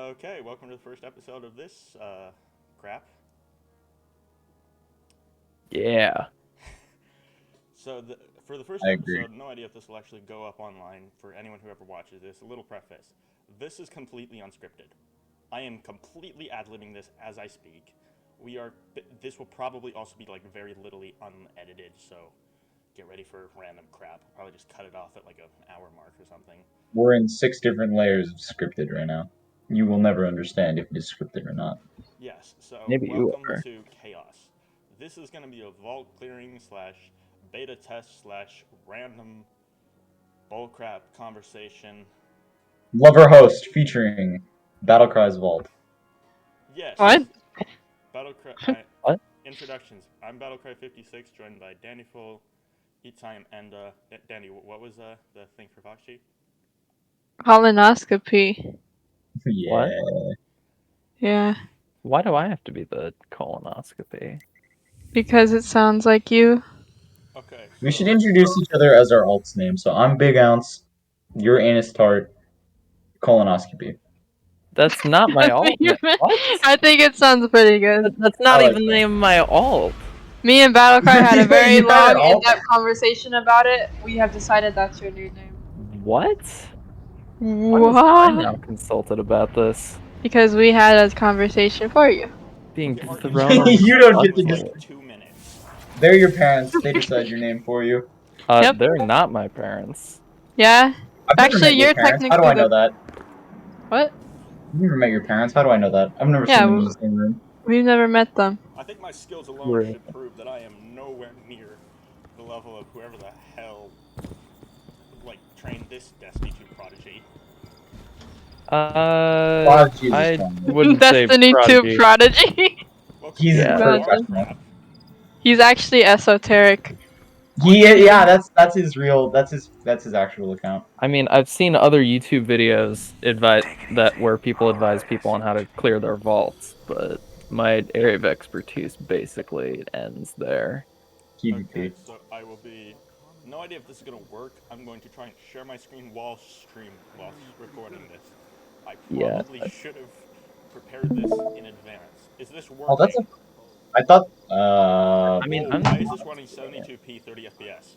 Okay, welcome to the first episode of this crap. Yeah. So for the first I agree. episode, no idea if this will actually go up online for anyone who ever watches this. A little preface: this is completely unscripted. I am completely ad-libbing this as I speak. This will probably also be like very literally unedited. So get ready for random crap. I'll probably just cut it off at like an hour mark or something. We're in 6 different layers of scripted right now. You will never understand if it is scripted or not. Yes. So Maybe you welcome are. to Chaos. This is going to be a vault clearing / beta test / random bullcrap conversation. Lover Host featuring Battlecry's Vault. Yes. What? Battlecry. What? Introductions. I'm Battlecry56, joined by Danny Full, Time, and Danny. What was the thing for Foxy? Colonoscopy. Yeah. Yeah, Why do I have to be the colonoscopy? because it sounds like you. Okay. We should introduce each other as our alts name. So I'm Big Ounce, you're Anus Tart, Colonoscopy. That's not my alt. What? I think it sounds pretty good. That's not I like even the that. name of my alt. Me and Battlecry had a very You had long, an alt? in-depth conversation about it. We have decided that's your new name. What? Why was I now What? consulted about this? Because we had a conversation for you. Being Our thrown on You the don't spot get to for just- it. 2 minutes. They're your parents. They decide your name for you. Yep. They're not my parents. Yeah? I've never Actually, met your you're parents. How do technically I know that? What? I've never met your parents. How do I know that? I've never Yeah, seen them in the same room. We've never met them. I think my skills alone Right. should prove that I am nowhere near the level of whoever the hell trained this Destiny 2 prodigy. Prodigy is I strong word. wouldn't say Destiny 2 prodigy. prodigy. Well, He's Yeah. a Imagine. professional. He's actually esoteric. Yeah, that's his real. That's his actual account. I mean, I've seen other YouTube videos where people advise people on how to clear their vaults, but my area of expertise basically ends there. TBP. Okay, so I will be. No idea if this is gonna work. I'm going to try and share my screen while recording this. I Yeah. probably should have prepared this in advance. Is this working? Oh, that's a. I thought. I mean, Whoa, why is this running 72p 30 FPS?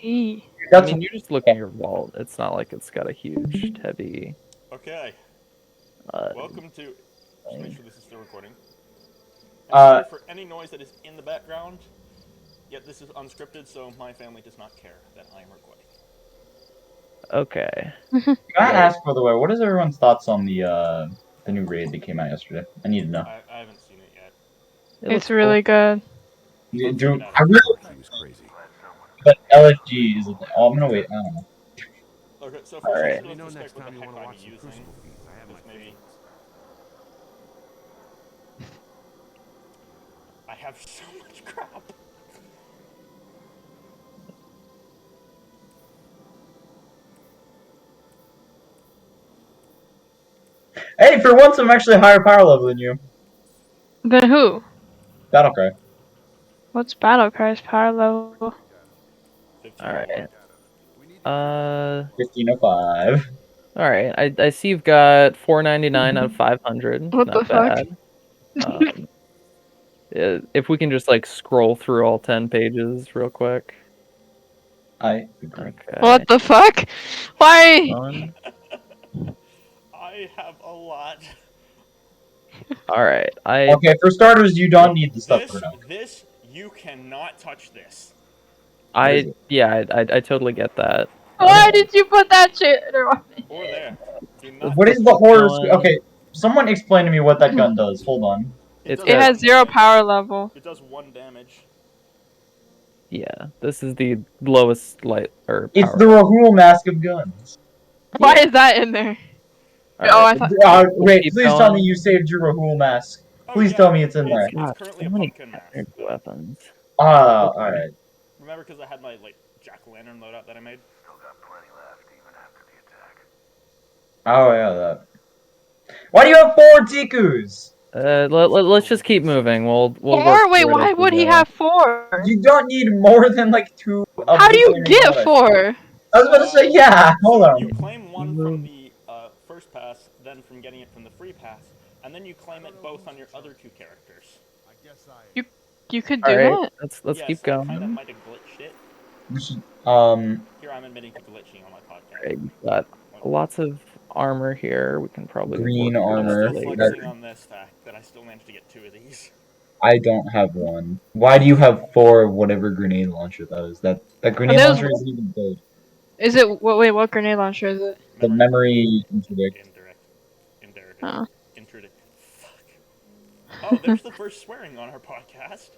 Eee. I That's mean, you're just looking at your vault. It's not like it's got a huge, heavy. Okay, Uh, welcome to. Just make sure this is still recording. And Uh, sorry for any noise that is in the background. Yet this is unscripted, so my family does not care that I am recording. okay. Can I ask, by the way, what is everyone's thoughts on the new raid that came out yesterday? I need to know. I haven't seen it yet. It looks It's really good. Dude, I really. But LFG is. Oh, I'm gonna wait. I don't know. Okay, so All first right. let's just check what the heck I'm using. Because maybe I have so much crap. Hey, for once, I'm actually a higher power level than you. Then who? Battlecry. What's Battlecry's power level? 15 All right. more. 1505. All right. I see you've got 499 out of 500. What Not the fuck? bad. If we can just scroll through all 10 pages real quick. I agree. Okay. What the fuck? Why? One. I have a lot. All right. Okay, for starters, you don't need the stuff for now. This, you cannot touch this. I totally get that. Why did you put that shit on me? Or there. Do not What is touch the it. horror? Going- Okay, someone explain to me what that gun does. Hold on. It's does It got- has 0 damage. power level. It does 1 damage. Yeah, this is the lowest light or It's power. the Rahul mask of guns. Why is that in there? All Oh, right. I thought. Wait, keep please tell me going. you saved your Rahul mask. Oh, Please yeah, tell me it's in there. God, currently so a many pumpkin mask. energy weapons. Alright. Remember, because I had my jack-o'-lantern loadout that I made. Oh, yeah, that. Why do you have 4 Tikus? Let's just keep moving. We'll work Four? Wait, through it why as we would he go. have 4? You don't need more than 2 of How the do you flaming get bullets. 4? I was about to say, yeah, hold So on. you claim 1 from the first pass, then from getting it from the free pass, and then you claim it both on your other 2 characters. You could All do right, that? let's Yes, keep I kind of going. might have glitched it. We should, Here I'm admitting to glitching on my podcast. Alright, you've got lots of armor here. We can probably Green work through I'm that armor. still later. flexing on this fact that I still managed to get 2 of these. I don't have one. Why do you have 4 of whatever grenade launcher that is? That grenade there's- launcher isn't even good. Is it? Wait, what grenade launcher is it? The memory interdict. Indirect. Oh. Interdict. Fuck. Oh, there's the first swearing on our podcast.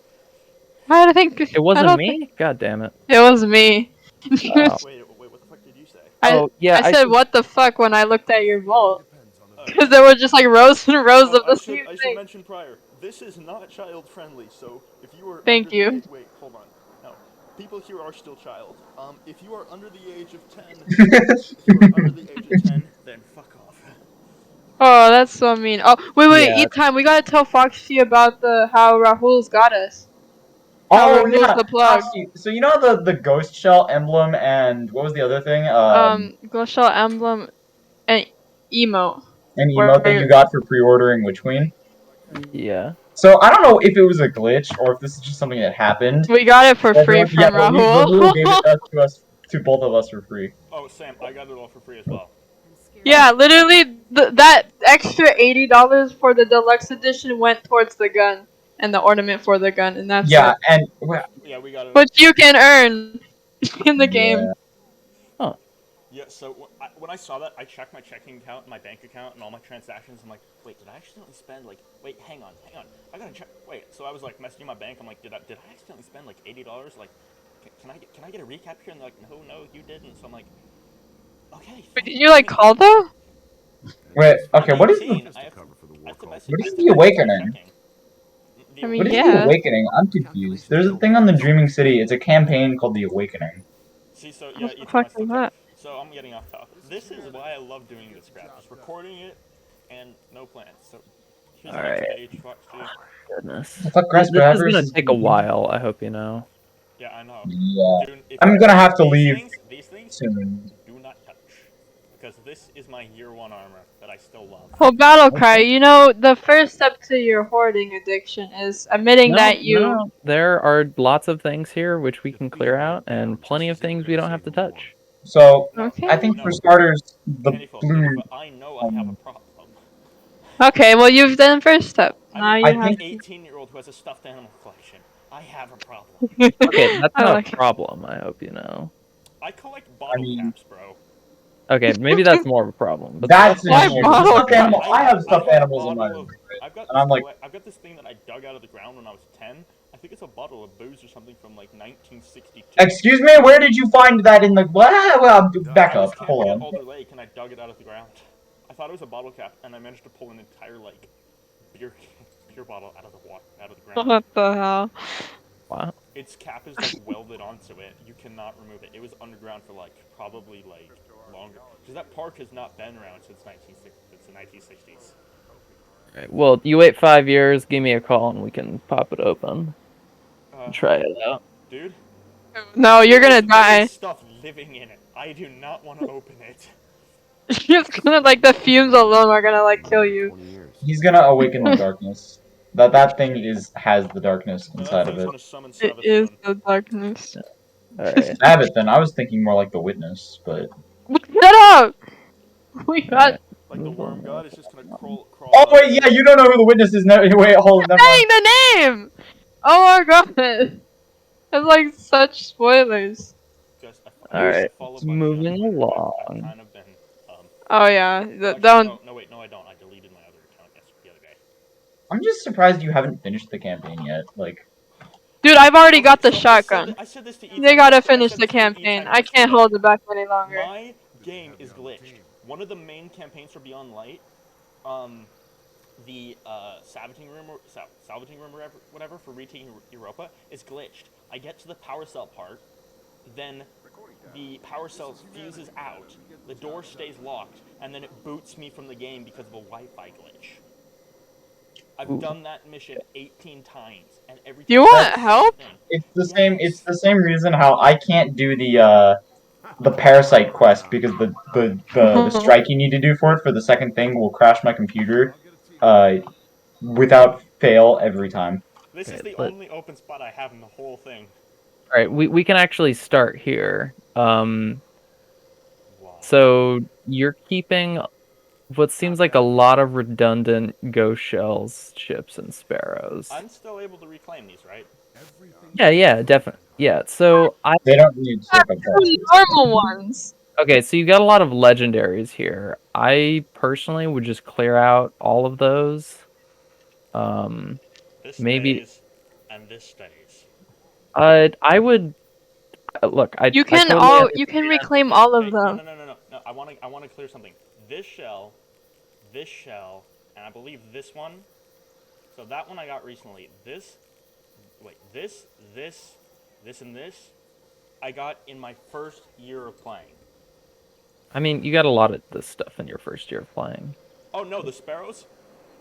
I think It wasn't me? God damn it. It was me. Oh. Wait, what the fuck did you say? Oh, yeah, I said what the fuck when I looked at your vault. Oh. Because there were just like rows and rows Oh, of the same I should thing. mention prior, this is not child friendly, so if you are Thank under you. the age, wait, hold on. No. People here are still child. If you are under the age of 10, then fuck off. Oh, that's so mean. Oh, wait, Yeah. eat time. We gotta tell Foxy about how Rahul's got us. Oh Rahul's yeah, the plug. So you know the ghost shell emblem and what was the other thing? Ghost Shell emblem and emote. An Where emote that you got for pre-ordering Witch Queen. Yeah. So I don't know if it was a glitch or if this is just something that happened. We got it for free from Yeah, but Rahul gave Rahul. it to both of us for free. Oh, Sam, I got it all for free as well. Yeah, literally, that extra $80 for the deluxe edition went towards the gun and the ornament for the gun, and that's Yeah, it. and Yeah, we got it. Which you can earn in the game. yeah. Huh. Yeah, so when I saw that, I checked my checking account, my bank account, and all my transactions. I'm like, wait, did I accidentally spend like? Wait, hang on, I gotta check. Wait, so I was like messaging my bank. I'm like, did I accidentally spend like $80? Like, can I get a recap here? And they're like, no, you didn't. So I'm like, okay. Wait, did you like call though? Wait, okay, what is I have to message. What I is have the to message my Awakening? checking. I mean, What is the yeah. Awakening? I'm confused. There's a thing on the Dreaming City. It's a campaign called the Awakening. See, so yeah, What the each fuck time I still is check. that? So I'm getting off topic. This is why I love doing this crap. Just recording it and no plans. So here's the next Alright. page. Goodness. I thought This is Grassgrabbers gonna is take a while, I hope you know. Yeah, I know. Yeah. Dude, I'm gonna have to leave these things, soon. do not touch. Because this is my year 1 armor that I still love. Well, Battlecry, you know, the first step to your hoarding addiction is admitting that you... No, there are lots of things here which we can clear out, and plenty of things we don't have to touch. So, Okay. I think for starters, the blue... I know I have a problem. Okay, well, you've done first step. Now you I'm have an to... 18-year-old who has a stuffed animal collection. I have a problem. Okay, that's I not like a problem, I hope you know. I collect bottle caps, bro. Okay, maybe that's more of a problem. But That's Why an issue. bottle Stuffed animal. I have stuffed a animals in my bottle room. I've got And I'm like, I've got this thing that I dug out of the ground when I was 10. I think it's a bottle of booze or something from like 1962. excuse me, where did you find that in the... Well, back I was up. camping Hold at on. Alder Lake and I dug it out of the ground. I thought it was a bottle cap, and I managed to pull an entire like beer bottle out of the ground. What the hell? wow. Its cap is like welded onto it. You cannot remove it. It was underground for like probably like longer. Because that park has not been around since the 1960s. Right, well, you wait 5 years, give me a call, and we can pop it open. Try it out. Dude. No, you're gonna There die. is stuff living in it. I do not want to open it. It's gonna, like, the fumes alone are gonna, like, kill you. He's gonna awaken the darkness. That thing has the darkness No, that inside of thing's it. gonna summon It is Savathun. the darkness. Alright. Abbott, then. I was thinking more like the Witness, but... Shut up! We got... Like the worm god is just gonna crawl Oh, out wait, of yeah, there. you don't know who the Witness is. No, wait, hold on. Never mind. Saying the name! Oh my god! It's like such spoilers. Just, All right, I follow it's Bungie on moving Twitter. along. I've kind of been, Oh yeah, actually, don't... no, wait, no, I don't. I deleted my other account the other day. I'm just surprised you haven't finished the campaign yet. Like, Dude, I've already Okay, got the so shotgun. I said this to They gotta finish the campaign. I can't hold it back any longer. My game is glitched. One of the main campaigns for Beyond Light, the salvaging room or whatever for retaking Europa is glitched. I get to the power cell part, then the power cell fuses out, the door stays locked, and then it boots me from the game because of a Wi-Fi glitch. I've done that mission 18 times, and every time Do you want help? it's the same. It's the same reason how I can't do the the parasite quest because the strike you need to do for it for the second thing will crash my computer, without fail every time. This is Okay, the but- only open spot I have in the whole thing. All right, we can actually start here. Wow. So you're keeping what seems like a lot of redundant ghost shells, ships, and sparrows. I'm still able to reclaim these, right? Yeah, definitely. Yeah, so They don't need circuit Two normal ones. okay, so you got a lot of legendaries here. I personally would just clear out all of those. This Maybe stays, and this stays. I would look. I You can totally you can understand. reclaim all of Hey, them. no. I want to clear something. This shell, and I believe this one. So that one I got recently. This, and this, I got in my first year of playing. I mean, you got a lot of this stuff in your first year of playing. Oh no, the sparrows?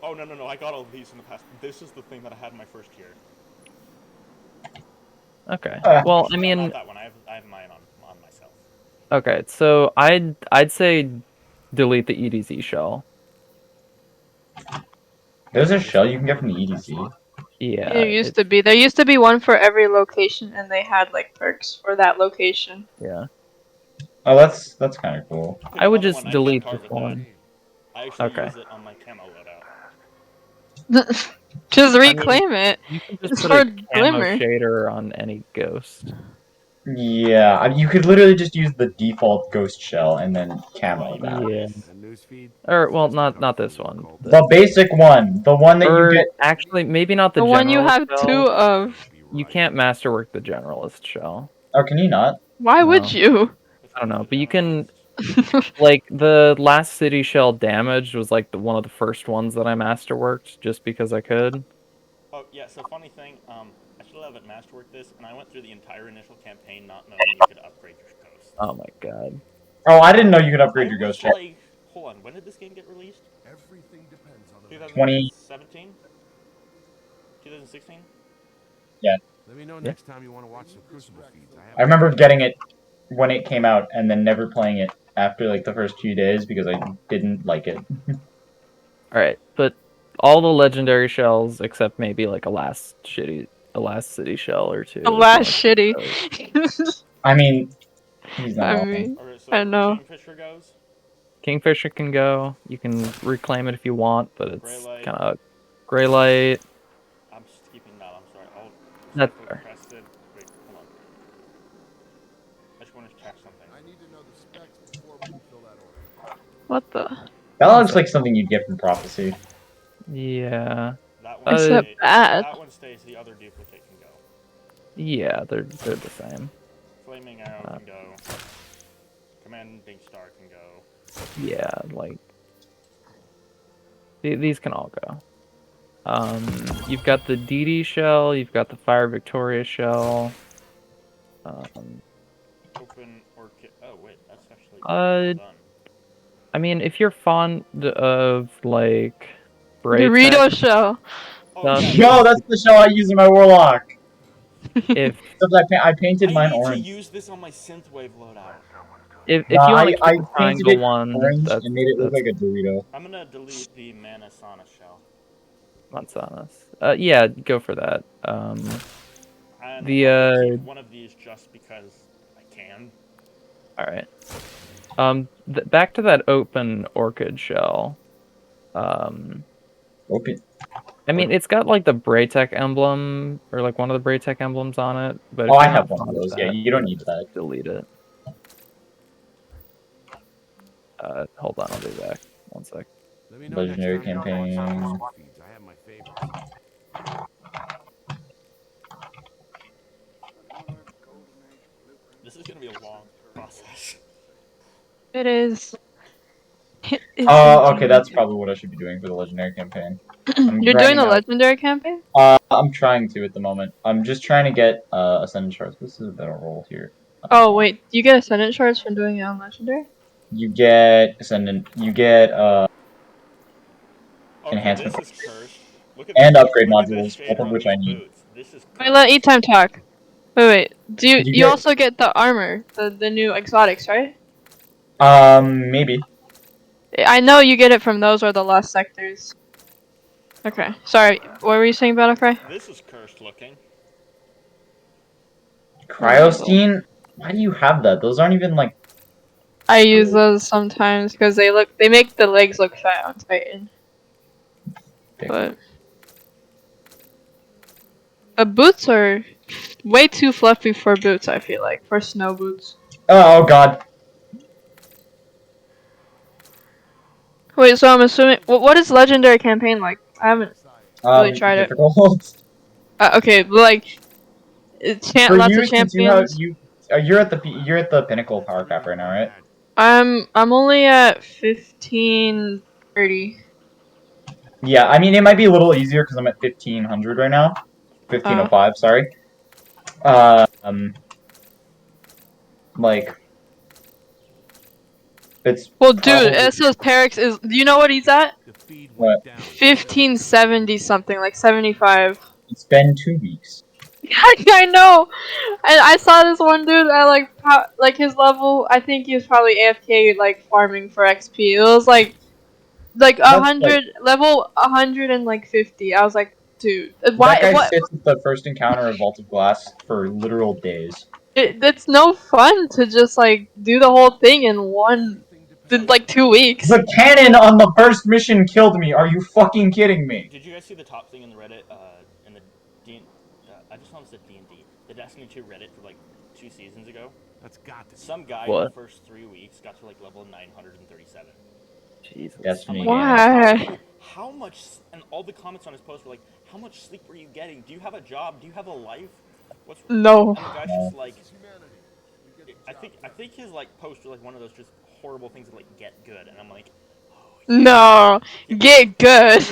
Oh no. I got all of these in the past. This is the thing that I had in my first year. Okay. Ah. Well, Actually, I no, mean, not that one. I have mine on myself. okay. So I'd say delete the EDZ shell. There's a shell you can get from the EDC. Yeah. There used to be. There used to be one for every location, and they had like perks for that location. Yeah. Oh, that's kind of cool. I would Another just one, I delete can't this carve with that. one. I actually Okay. use it on my camo loadout. Just mean, reclaim it. You can just It's put for a camo glimmer. shader on any ghost. Yeah, you could literally just use the default ghost shell and then camo Even that. Yeah. this. Or well, not this one. The basic one, the one that you Or get. actually, maybe not the The one you generalist have shell. two of. You can't masterwork the generalist shell. Oh, can you not? Why would No. you? I don't know, but you can like the last city shell damaged was like one of the first ones that I masterworked just because I could. Oh yeah. So funny thing, I still haven't masterworked this, and I went through the entire initial campaign not knowing you could upgrade your ghosts. Oh my god. Oh, I didn't know you could upgrade I your was ghost shell. like, hold on, when did this game get released? Everything depends on the 2017? 2016? Let me know Yeah. next time you want to watch some Crucible feeds. I remember getting it when it came out and then never playing it after like the first few days because I didn't like it. Alright, but all the legendary shells except maybe like a last city shell or two. The if you last wanna keep those. shitty. I mean, he's not I wrong. mean, Okay, so I know. Kingfisher goes. Kingfisher can go. You can reclaim it if you want, but it's Greylight. kind of gray light. I'm skipping that. I'm sorry. I'll That's cycle fair. crested. Wait, hold on. I just want to check something. I need to know the specs before we can fill that order. What the? That looks like something you'd get from Prophecy. Yeah. That one Is Uh, it bad? That one stays. The other duplicate can go. Yeah, they're the same. Flaming arrow can go. Commanding star can go. Yeah, like these can all go. You've got the DD shell, you've got the Fire Victoria shell. Open orchid. Oh wait, that's actually done. I mean, if you're fond of like Dorito shell. Oh stuff, yeah. Yo, that's the shell I use in my Warlock. if Except I painted mine I need orange. to use this on my synthwave loadout. if No, you want to I keep the painted triangle it one, orange that's and made it look like a Dorito. I'm gonna delete the Manasana shell. Manzanas. Yeah, go for that. And The, I'm gonna keep one of these just because I can. All right. Back to that open orchid shell. Open. I mean, it's got like the Braytech emblem or like one of the Braytech emblems on it. But if Oh, I you're have not one of fond those. Yeah, that, you don't need that. delete it. Hold on, I'll be back. One sec. Let me know Legendary next time you want to watch some campaign. Crucible feeds. I have my favorites. This is gonna be a long process. It is. It is Oh, okay, indeed. that's probably what I should be doing for the legendary campaign. You're doing the legendary campaign? I'm trying to at the moment. I'm just trying to get ascendant shards. This is a better roll here. Oh wait, do you get ascendant shards from doing it on legendary? You get ascendant. You get Okay, enhancement this is cursed. Look at and this. upgrade Look at this modules, both shader of on which these I need. boots. This is cursed. Wait, let E-Time talk. Wait. Do you You you get- also get the armor, the new exotics, right? Maybe. I know you get it from those or the lost sectors. Okay. Sorry. What were you saying, Battlefry? This is cursed looking. Cryosteen? Why do you have that? Those aren't even like. I use those sometimes because they make the legs look fat on Titan. But the boots are way too fluffy for boots. I feel like for snow boots. Oh god. Wait, so I'm assuming what is legendary campaign like? I haven't really tried it. Difficult. Okay, but like For lots of you, since you have champions. you're at the pinnacle power cap right now, right? I'm only at 1530. Yeah, I mean it might be a little easier because I'm at 1500 right now. 1505, sorry. Like it's Well, dude, probably SS Perix is. Do you know what he's at? The feed What? went down. 1570 something, like 75. it's been 2 weeks. I know. And I saw this one dude at like his level. I think he was probably AFK like farming for XP. It was like That's 100 level 150. I was like, dude, that why? guy What? sits at the first encounter of Vault of Glass for literal days. It's no fun to just like do the whole thing in like 2 weeks. The cannon on the first mission killed me. Are you fucking kidding me? Did you guys see the top thing in the Reddit? In the I just almost said D&D. The Destiny 2 Reddit for like 2 seasons ago. That's got to. Some guy in What? the first 3 weeks got to like level 937. Jesus. Destiny. Why? How much? And all the comments on his post were like, "How much sleep were you getting? Do you have a job? Do you have a life? What's?" No. And the guy's just like, I think his like post was like one of those just horrible things that like get good, and I'm like, No. Get good.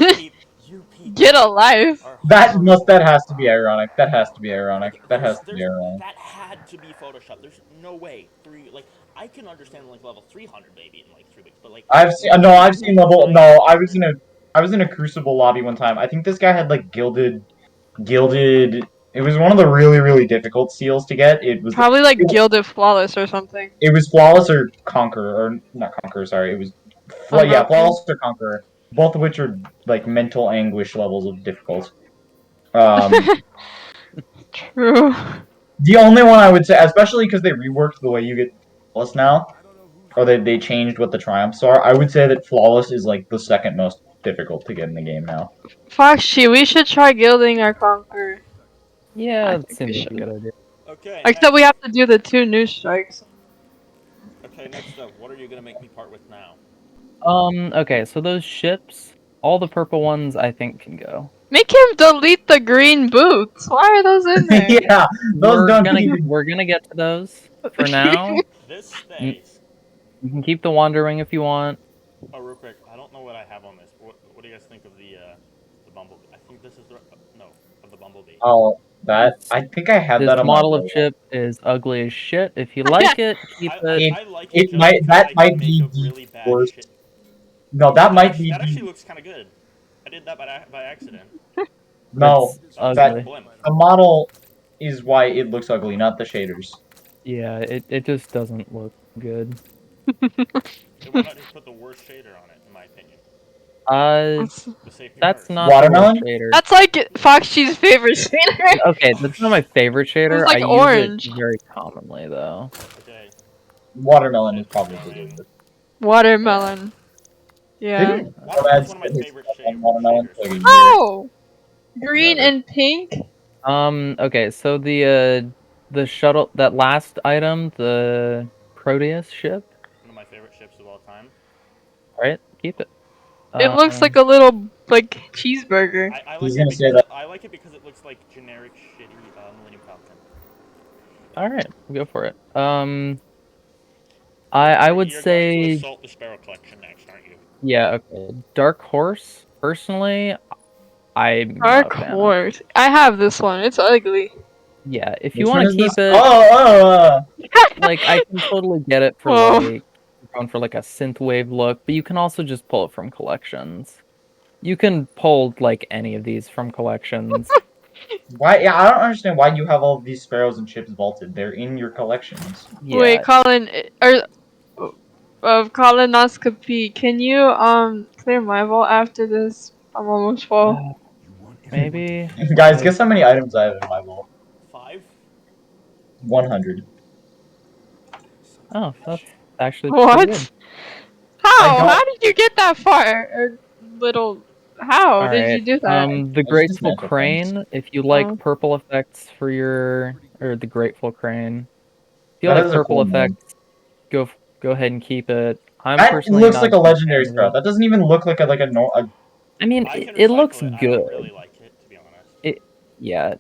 you people Get a life. are That horrible. has to be ironic. That has to be ironic. That has to be ironic. That had to be Photoshop. There's no way. I can understand like level 300 maybe in like 3 weeks, but like I've seen level. No, I was in a Crucible lobby one time. I think this guy had like gilded. It was one of the really difficult seals to get. Probably like Gilded Flawless or something. It was Flawless or Conqueror, or not Conqueror. Sorry, it was Unbroken? Flawless or Conqueror. Both of which are like mental anguish levels of difficult. True. The only one I would say, especially because they reworked the way you get Flawless now, or they changed what the triumphs are. I would say that Flawless is like the second most difficult to get in the game now. Foxy, we should try gilding our conqueror. Yeah, I that think we seems like a should. good idea. okay. Except we have to do the 2 new strikes. Okay, next up, what are you gonna make me part with now? Okay, so those ships, all the purple ones, I think can go. Make him delete the green boots. Why are those in there? Yeah, those We're don't gonna even. we're gonna get to those. For now, This stays. you can keep the Wandering if you want. Oh, real quick, I don't know what I have on this. What do you guys think of the Bumblebee? I think this is the no of the Bumblebee. Oh, that I think I had This that on model my of list. ship is ugly as shit. If you like it, keep it. I like it. Just because That I might can be make a the really bad worst. shit. No, that might be That actually the looks kind of good. I did that by accident. no. It's That was ugly. a blimp. The model is why it looks ugly, not the shaders. Yeah, it just doesn't look good. Why not just put the worst shader on it? In my opinion, the safety That's first. not Watermelon? the worst shader. That's like Foxy's favorite shader. Okay, that's not my favorite shader. It's like I orange. use it very commonly though. Okay. Watermelon is probably the Going. worst. Watermelon. Yeah. Didn't Watermelon's one of my favorite Watermelon shaders. for like a year. Oh! Green Whatever. and pink? Okay, so the shuttle, that last item, the Proteus ship, One of my favorite ships of all time. right? Keep it. It looks like a little, like, cheeseburger. I He's like gonna it say because that. I like it because it looks like generic shitty Millennium Falcon. All right, go for it. I would You're going say, to assault the Sparrow Collection next, aren't you? yeah, okay. Dark Horse, personally, I'm not Dark a fan of. Horse. I have this one. It's ugly. Yeah, if Which you one want is to keep this? it, like, I can totally get it for Oh. like going for like a synthwave look, but you can also just pull it from collections. You can pull like any of these from collections. Why? Yeah, I don't understand why you have all of these sparrows and chips vaulted. They're in your collections. Yeah. Wait, Colin, of colonoscopy, can you clear my vault after this? I'm almost full. You want Maybe. Guys, guess how many items I have in my vault? 5? 100. Oh, that's actually pretty good. What? I How? don't. How did you get that far? How All did right. you do that? The I just Grateful dismantle things. Crane. If you like Oh. purple effects for your, or the Grateful Crane. If you That like is a purple cool mode. effects, go ahead and keep it. I'm That personally looks not like a a big legendary fan of sprout. it. That doesn't even look like a I mean, I can it looks recycle it. I good. don't really like it, to be honest. Yeah,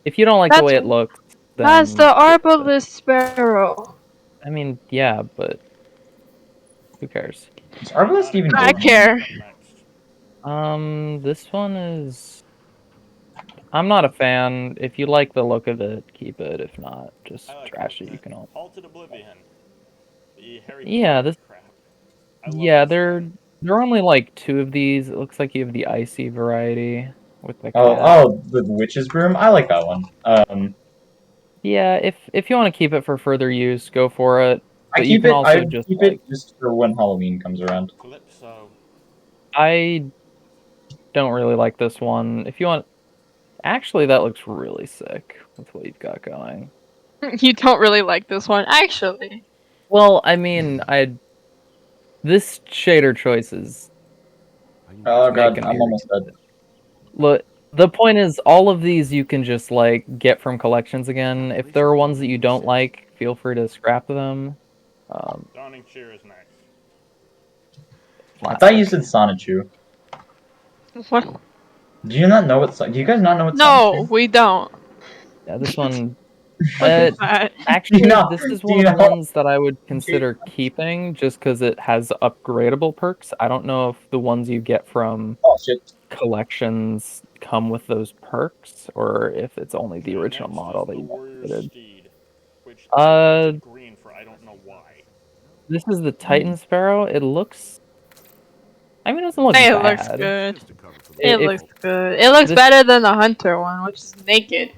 if you don't like the That's way it looks, that's then the arbalist sparrow. I mean, yeah, but who cares? Is Okay, Arbalest not even I good accepted. anymore? care. What's up next? This one is. I'm not a fan. If you like the look of it, keep it. If not, just I like the look trash of it. You it. can all. Halted Oblivion. The Harry Yeah, Potter this. crap. I love Yeah, this there thing. are only like 2 of these. It looks like you have the icy variety with the Oh, cat. oh, the witch's broom. I like that one. Yeah, if you want to keep it for further use, go for it. I But you keep can it. I also just keep it like. just for when Halloween comes around. Calypso. I don't really like this one. If you want. Actually, that looks really sick with what you've got going. You don't really like this one, actually. Well, I mean, this shader choice is I can Oh get you god, making me I'm almost dead. reconsider. Look, the point is, all of these you can just like get from collections again. If there are ones that you don't like, feel free to scrap them. Dawning Cheer is nice. I thought you Classic. said Sonichu. What? Do you not know what? Do you guys not know what No, Sonichu? we don't. Yeah, this one. What is that? Do you Actually, know? this is Do one you of the know? ones that I would consider keeping just because it has upgradable perks. I don't know if the ones you get from Oh shit! collections come with those perks or if it's only the Okay, original next model is that the you Warrior's upgraded. Steed, which they're Uh, painted green for I don't know why. this is the Titan Sparrow. It looks. I mean, it doesn't look It looks bad. good. just a cover for the It If looks good. It looks this, better than the hunter one, which is naked.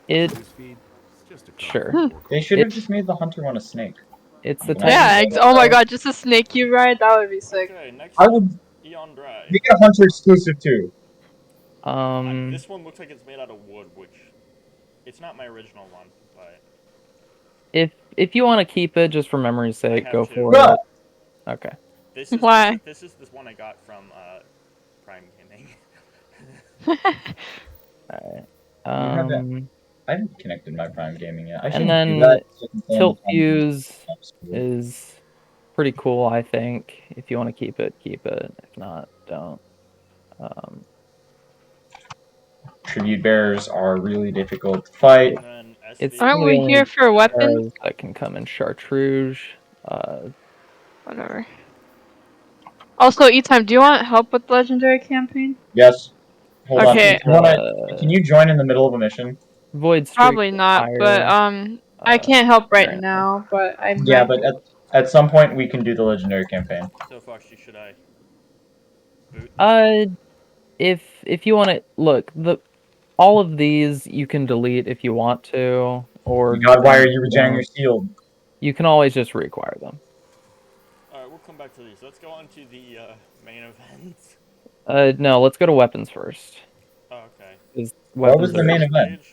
it newsfeed. It's just a cover sure. for Hmm. the war They cloth. should It have just made the hunter one a snake. it's I'm the gonna have Titan to Yeah. say that Oh my though. god, just a snake you ride? That would be sick. Okay, next I up, would Eon Dry. make it a hunter exclusive too. This one looks like it's made out of wood, which it's not my original one, but if you want to keep it just for memory's I sake, have go to. for Bruh! it. Okay. Why? This is this one I got from Prime Gaming. All You right. haven't. I haven't connected my Prime Gaming yet. I And should do then that. So I can play on the Tilt Prime Gaming Fuse app. is pretty cool, I think. If you want to keep it, keep it. If not, don't. Um, Tribute bearers are really difficult to fight. And then it's SV. one Aren't of the we here only for weapons? arrows that can come in chartreuse. Whatever. Also, E-Time, do you want help with the legendary campaign? Yes. Hold This on. is Okay, Can you join in the middle of a mission? Void Streak probably with not, but fire. I can't help right Apparently. now, but I Yeah, might. but at some point we can do the legendary campaign. So Foxy, should I boot? Uh, if you want to look, all of these you can delete if you want to, or God, why are you you regenerating your don't. shield? You can always just reacquire them. Alright, we'll come back to these. Let's go on to the main event. No, let's go to weapons first. Oh, okay. 'Cause What was weapons the are main First event? page.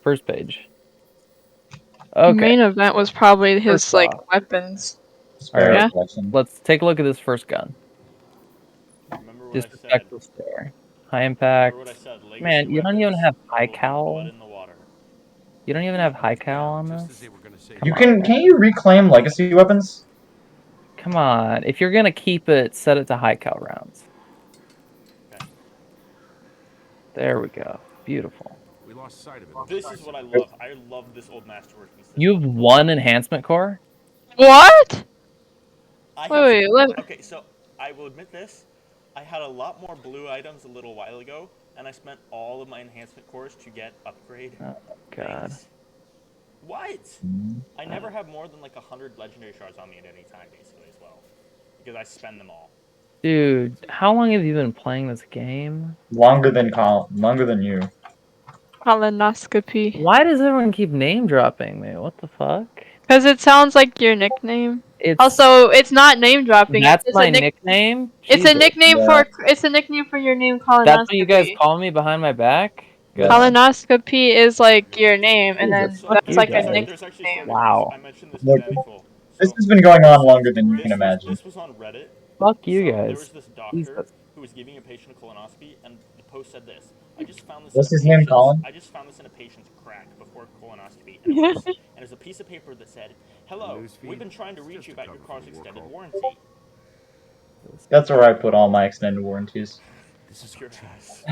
first page. Okay. Main event was probably his First like off, weapons. Sparrow Yeah. collection. let's take a look at this first gun. Remember what I said. Disrespectful stare. High Remember what I impact. said. Legacy Man, you don't even weapons. have There high will be blood cal. in the water. You don't even have high cal on Just as this. they were gonna say You Come on. can you reclaim legacy weapons? Come on. If you're gonna keep it, set it to high cal rounds. Okay. There we go. Beautiful. we lost sight of it. This is what I love. I love this old masterworking system. You have 1 enhancement core? What? I have. Wait, Okay, so I will admit this. I had a lot more blue items a little while ago, and I spent all of my enhancement cores to get upgrade Oh god. things. What? I never have more than like 100 legendary shards on me at any time, basically, as well, because I spend them all. Dude, how long have you been playing this game? Longer than you. Colonoscopy. Why does everyone keep name dropping me? What the fuck? Because it sounds like your nickname. It's Also, it's not name dropping. that's It's my a nick. nickname. It's a Jesus. nickname Yeah. for. It's a nickname for your name. That's what you guys Colonoscopy. call me behind my back. Yeah. Colonoscopy is like your name, and then Jesus, So fuck that's you like a guys. nickname. there's actually a story behind Wow. this. I mentioned this to Look, Daddy Full. This So has been going on longer than you can imagine. this was on Reddit. Fuck you So guys. there was this doctor Jesus. who was giving a patient a colonoscopy, and the post said this: "I just found this What's in a his name, patient's. Colin? I just found this in a patient's crack before colonoscopy, and it was a piece of paper that said, "Hello, we've been trying to reach you about your car's extended warranty." That's where I put all my extended warranties. This is Your our chance.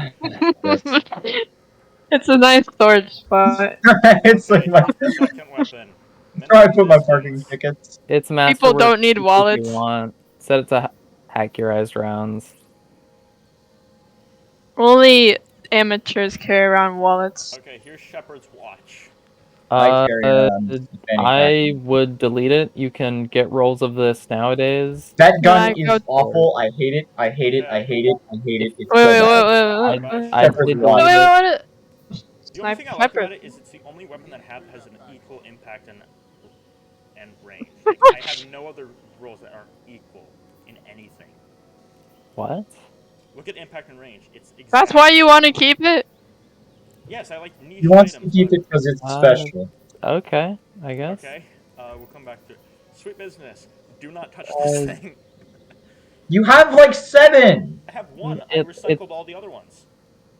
Yes. It's a nice storage spot. It's Okay, like my. here's the second weapon. That's where I put my Minimum parking distance. tickets. It's People Masterwork don't need if wallets. you want. Set it to hackurized rounds. Only amateurs carry around wallets. Okay, here's Shepard's watch. I carry around a fanny pack. I would delete it. You can get rolls of this nowadays. That gun Yeah, is awful. I hate it. I hate it. I hate it. I hate it. It's Wait, so wait, bad. wait, wait, I'd, wait. I'd Shepard's say watch. Wait, delete wait, it. wait, wait. The only thing I like Sniper. about it is it's the only weapon that has an equal impact and range. Like, I have no other rolls that are equal in anything. What? Look at impact and range. It's exact. That's why you want to keep it? Yes, I like niche He wants to items. keep it because it's Uh, special. Okay, I guess. Okay, we'll come back to it. Sweet business. Do not touch this thing. You have like 7. I have one. I It- recycled all the other ones.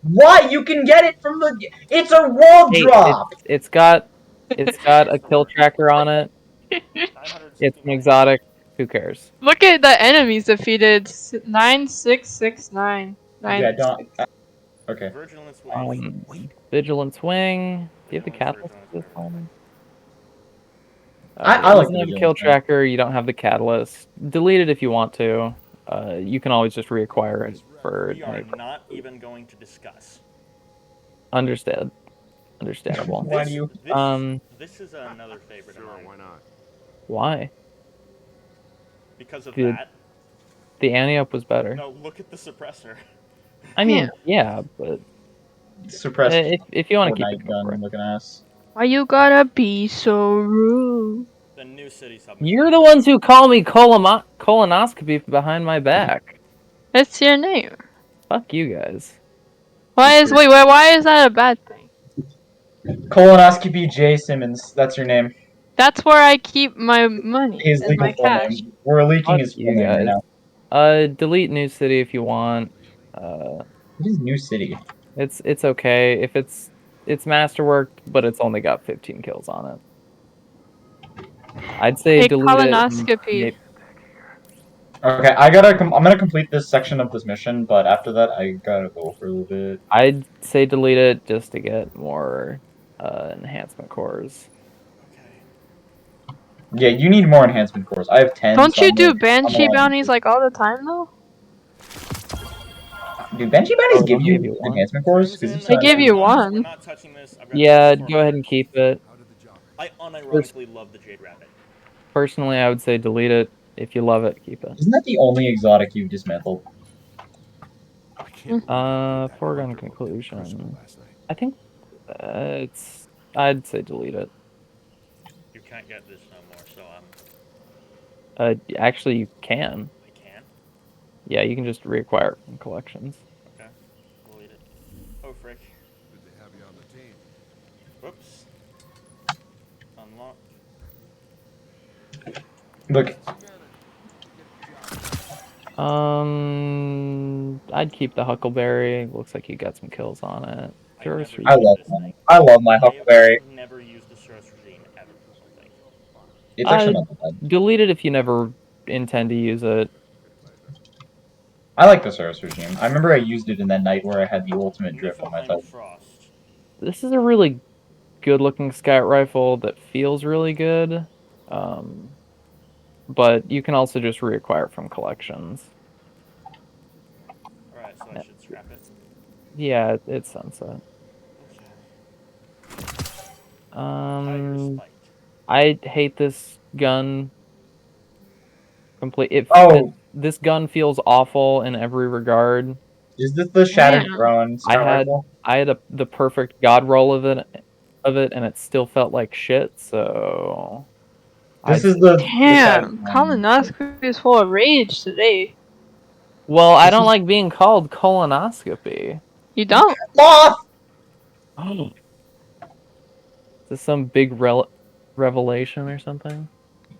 Why? You can get it from the. It's a wall Hey, drop. it's got a kill tracker on it. It's an exotic. Who cares? Look at the enemies defeated. 9669. Yeah, don't. Okay. Vigilance wing. Vigilance wing. Do you have the Vigilance, catalyst vigilance, for this vigilance. one? I It like doesn't the have a kill vigilance wing. tracker. You don't have the catalyst. Delete it if you want to. You can always just reacquire it for. We are not even going to discuss. Understood. Understandable. Why do you? This is another favorite Sure, of mine. why not? Why? Because of Dude, that. the anti-up was better. No, look at the suppressor. I mean, yeah, but Suppressed. if you want to keep Fortnite it, go for gun it. looking ass. Why you gotta be so rude? The new city submachine. You're the ones who call me colonoscopy behind my back. It's your name. Fuck you guys. Why is that a bad thing? Colonoscopy J Simmons. That's your name. That's where I keep my money His and legal my full cash. name. We're leaking Fuck his full you name right guys. now. Delete New City if you want. What is New City? It's okay if it's masterwork, but it's only got 15 kills on it. I'd say Hey, delete it. colonoscopy. Okay, I'm gonna complete this section of this mission, but after that, I gotta go for a little bit. I'd say delete it just to get more enhancement cores. Okay. Yeah, you need more enhancement cores. I have 10. Don't so you I'm do gonna- banshee I'm gonna- bounties like all the time though? Do Banshee bounties Oh, give they'll you give you one. enhancement cores? Crimson, They give you we're one. not touching this. I've got Yeah, two go ahead and keep it. How did the job? I unironically love the Jade Rabbit. Personally, I would say delete it. If you love it, keep it. Isn't that the only exotic you've dismantled? I can't believe how good that Foregone hunter looked at Crucible conclusion. last night. I think I'd say delete it. You can't get this no more, so Actually, you can. I can. Yeah, you can just reacquire it from collections. Okay. Delete it. Oh frick. Good to have you on the team. Whoops. Unlock. Look, I'd keep the Huckleberry. Looks like you got some kills on it. Sorcery. I love my Huckleberry. I've never used the Source Regime ever. I don't think. It's actually not that bad. Delete it if you never intend to use it. I like the Source Regime. I remember I used it in that night where I had the ultimate drift on my Niflheim Titan. Frost. This is a really good-looking scout rifle that feels really good. But you can also just reacquire it from collections. Alright, so I should scrap it. Yeah, it's sunset. Okay. Tiger's Spite. I hate this gun. It Oh, this gun feels awful in every regard. Is this the Shattered Damn. Throne I scout had rifle? the perfect god roll of it, and it still felt like shit. So This I'd is say- the Shattered Damn, Throne. colonoscopy is full of rage today. well, I This don't is- like being called colonoscopy. You don't? Moth! Is this some big revelation or something?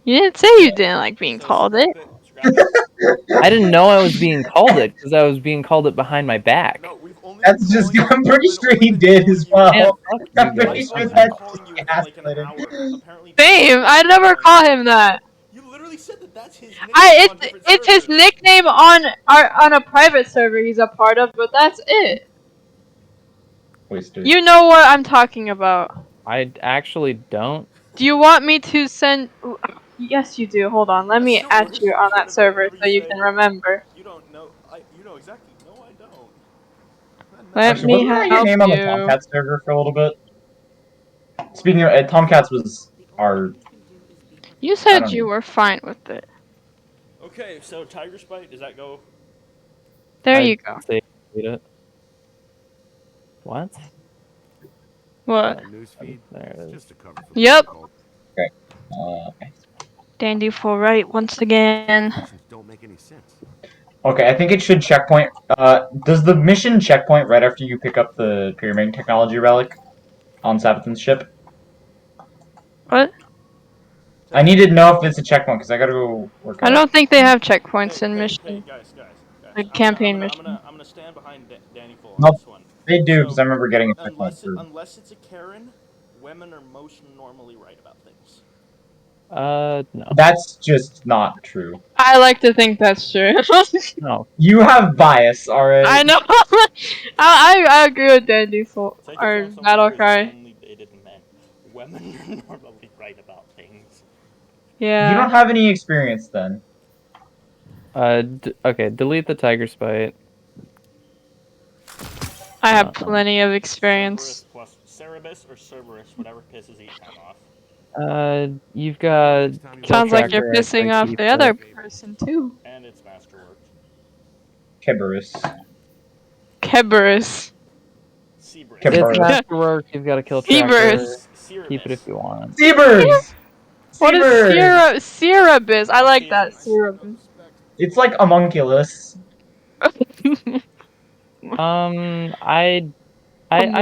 You didn't say you didn't like being So called it. scrap it. I didn't know I was being called it because I was being called it behind my back. No, we've only That's been just. calling I'm pretty we've sure only he been did calling as you- Man, well. fuck you I'm guys. pretty I've sure been that's calling you for like an gaslighting. hour. Apparently. Same. I never call him that. You literally said that that's his nickname on different It's his servers. nickname on a private server he's a part of, but that's it. Wasted. You know what I'm talking about. I actually don't. Do you want me to send? Yes, you do. Hold on. Let That me still add works. you on that server Whenever so you say, can remember. You don't know. You know exactly. No, I don't. Let Actually, me wasn't that your help name on the you. Tomcat server for a little bit? Speaking of, Tomcats was our. You I said don't you know. were fine with it. Okay, so Tiger Spite, does that go? There I'd you go. say delete it. What? What? Our newsfeed. There it It's is. just a cover for Yep. cult. Dandy full right once again. Actions don't make any sense. Okay, I think it should checkpoint. Does the mission checkpoint right after you pick up the pyramid technology relic on Sabathun's ship? What? I need to know if it's a checkpoint because I gotta go work I out. don't think they have checkpoints in mission, guys. like I'm gonna, campaign I'm mission. gonna, I'm gonna stand behind Danny Full on No, this one. they do because So, I remember getting a checkpoint for. Unless it's a Karen, women are most normally right about things. No. That's just not true. I like to think that's true. No. You have bias, alright? I know. I agree with Dandy full Take it or from someone Battle who has Cry. only dated men. Women are normally right about things. Yeah. You don't have any experience then. Okay, delete the tiger spite. I have plenty of experience. Cerberus plus Cerebus or Cerberus, whatever pisses E10 off. You've got kill Sounds like you're tracker, pissing I off keep the other it. person too. And it's Masterwork. Keberus. Keberus. Cerberus. It's Keberus. masterwork. You've got a kill tracker. Cerberus. Keep it if you want. Seabirds! What is Cerebus? I like that. Cerebus. It's like homunculus. I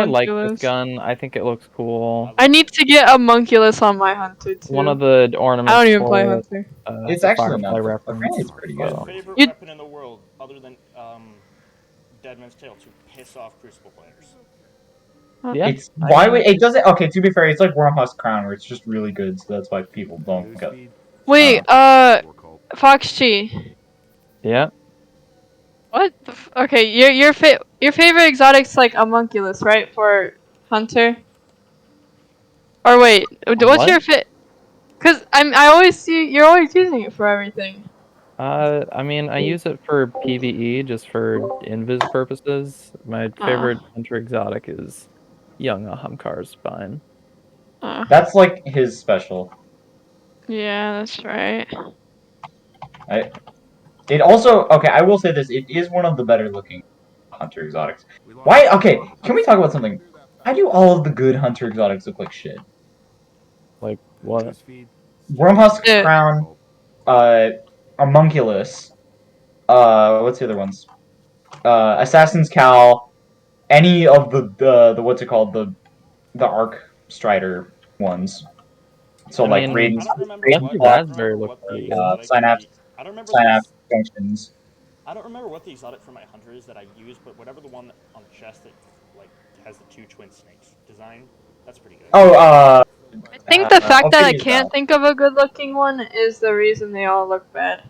like this Homunculus. gun. I think it looks cool. I need to get a Homunculus on my Hunter too. One of the ornaments I don't even play for Hunter. It's a actually Firefly not. reference. Apparently it's pretty good. My So, favorite You- weapon in the world, other than Dead Man's Tale, to piss off Crucible players. yeah. It's why would it doesn't okay, to be fair, it's like Wormhusk Crown where it's just really good, so that's why people don't get Wait, Fox Chi. Yeah. What? Okay, your favorite exotic's like homunculus, right? For Hunter. Or wait, what's What? your fit? Cause I always see you're always using it for everything. I mean, I use it for PvE, just for invis purposes. My favorite hunter exotic is young Ahamkar's spine. That's like his special. Yeah, that's right. It also okay, I will say this, it is one of the better looking hunter exotics. Why okay, can we talk about something? Why do all of the good hunter exotics look like shit? Like what? Wormhusk Yeah. Crown, Homunculus, what's the other ones? Assassin's Cowl, any of the what's it called, the Arc Strider ones. So I like mean, Raiden's I don't remember Lucky what. I don't Raspberry remember looks what pretty the good. exotic. Synapse I don't remember Synapse the. Junctions. I don't remember what the exotic for my hunter is that I use, but whatever the one on the chest that like has the two twin snakes design, that's pretty good. Oh, I think the fact that I Ophidia's can't Vow. think of a good looking one is the reason they all look bad.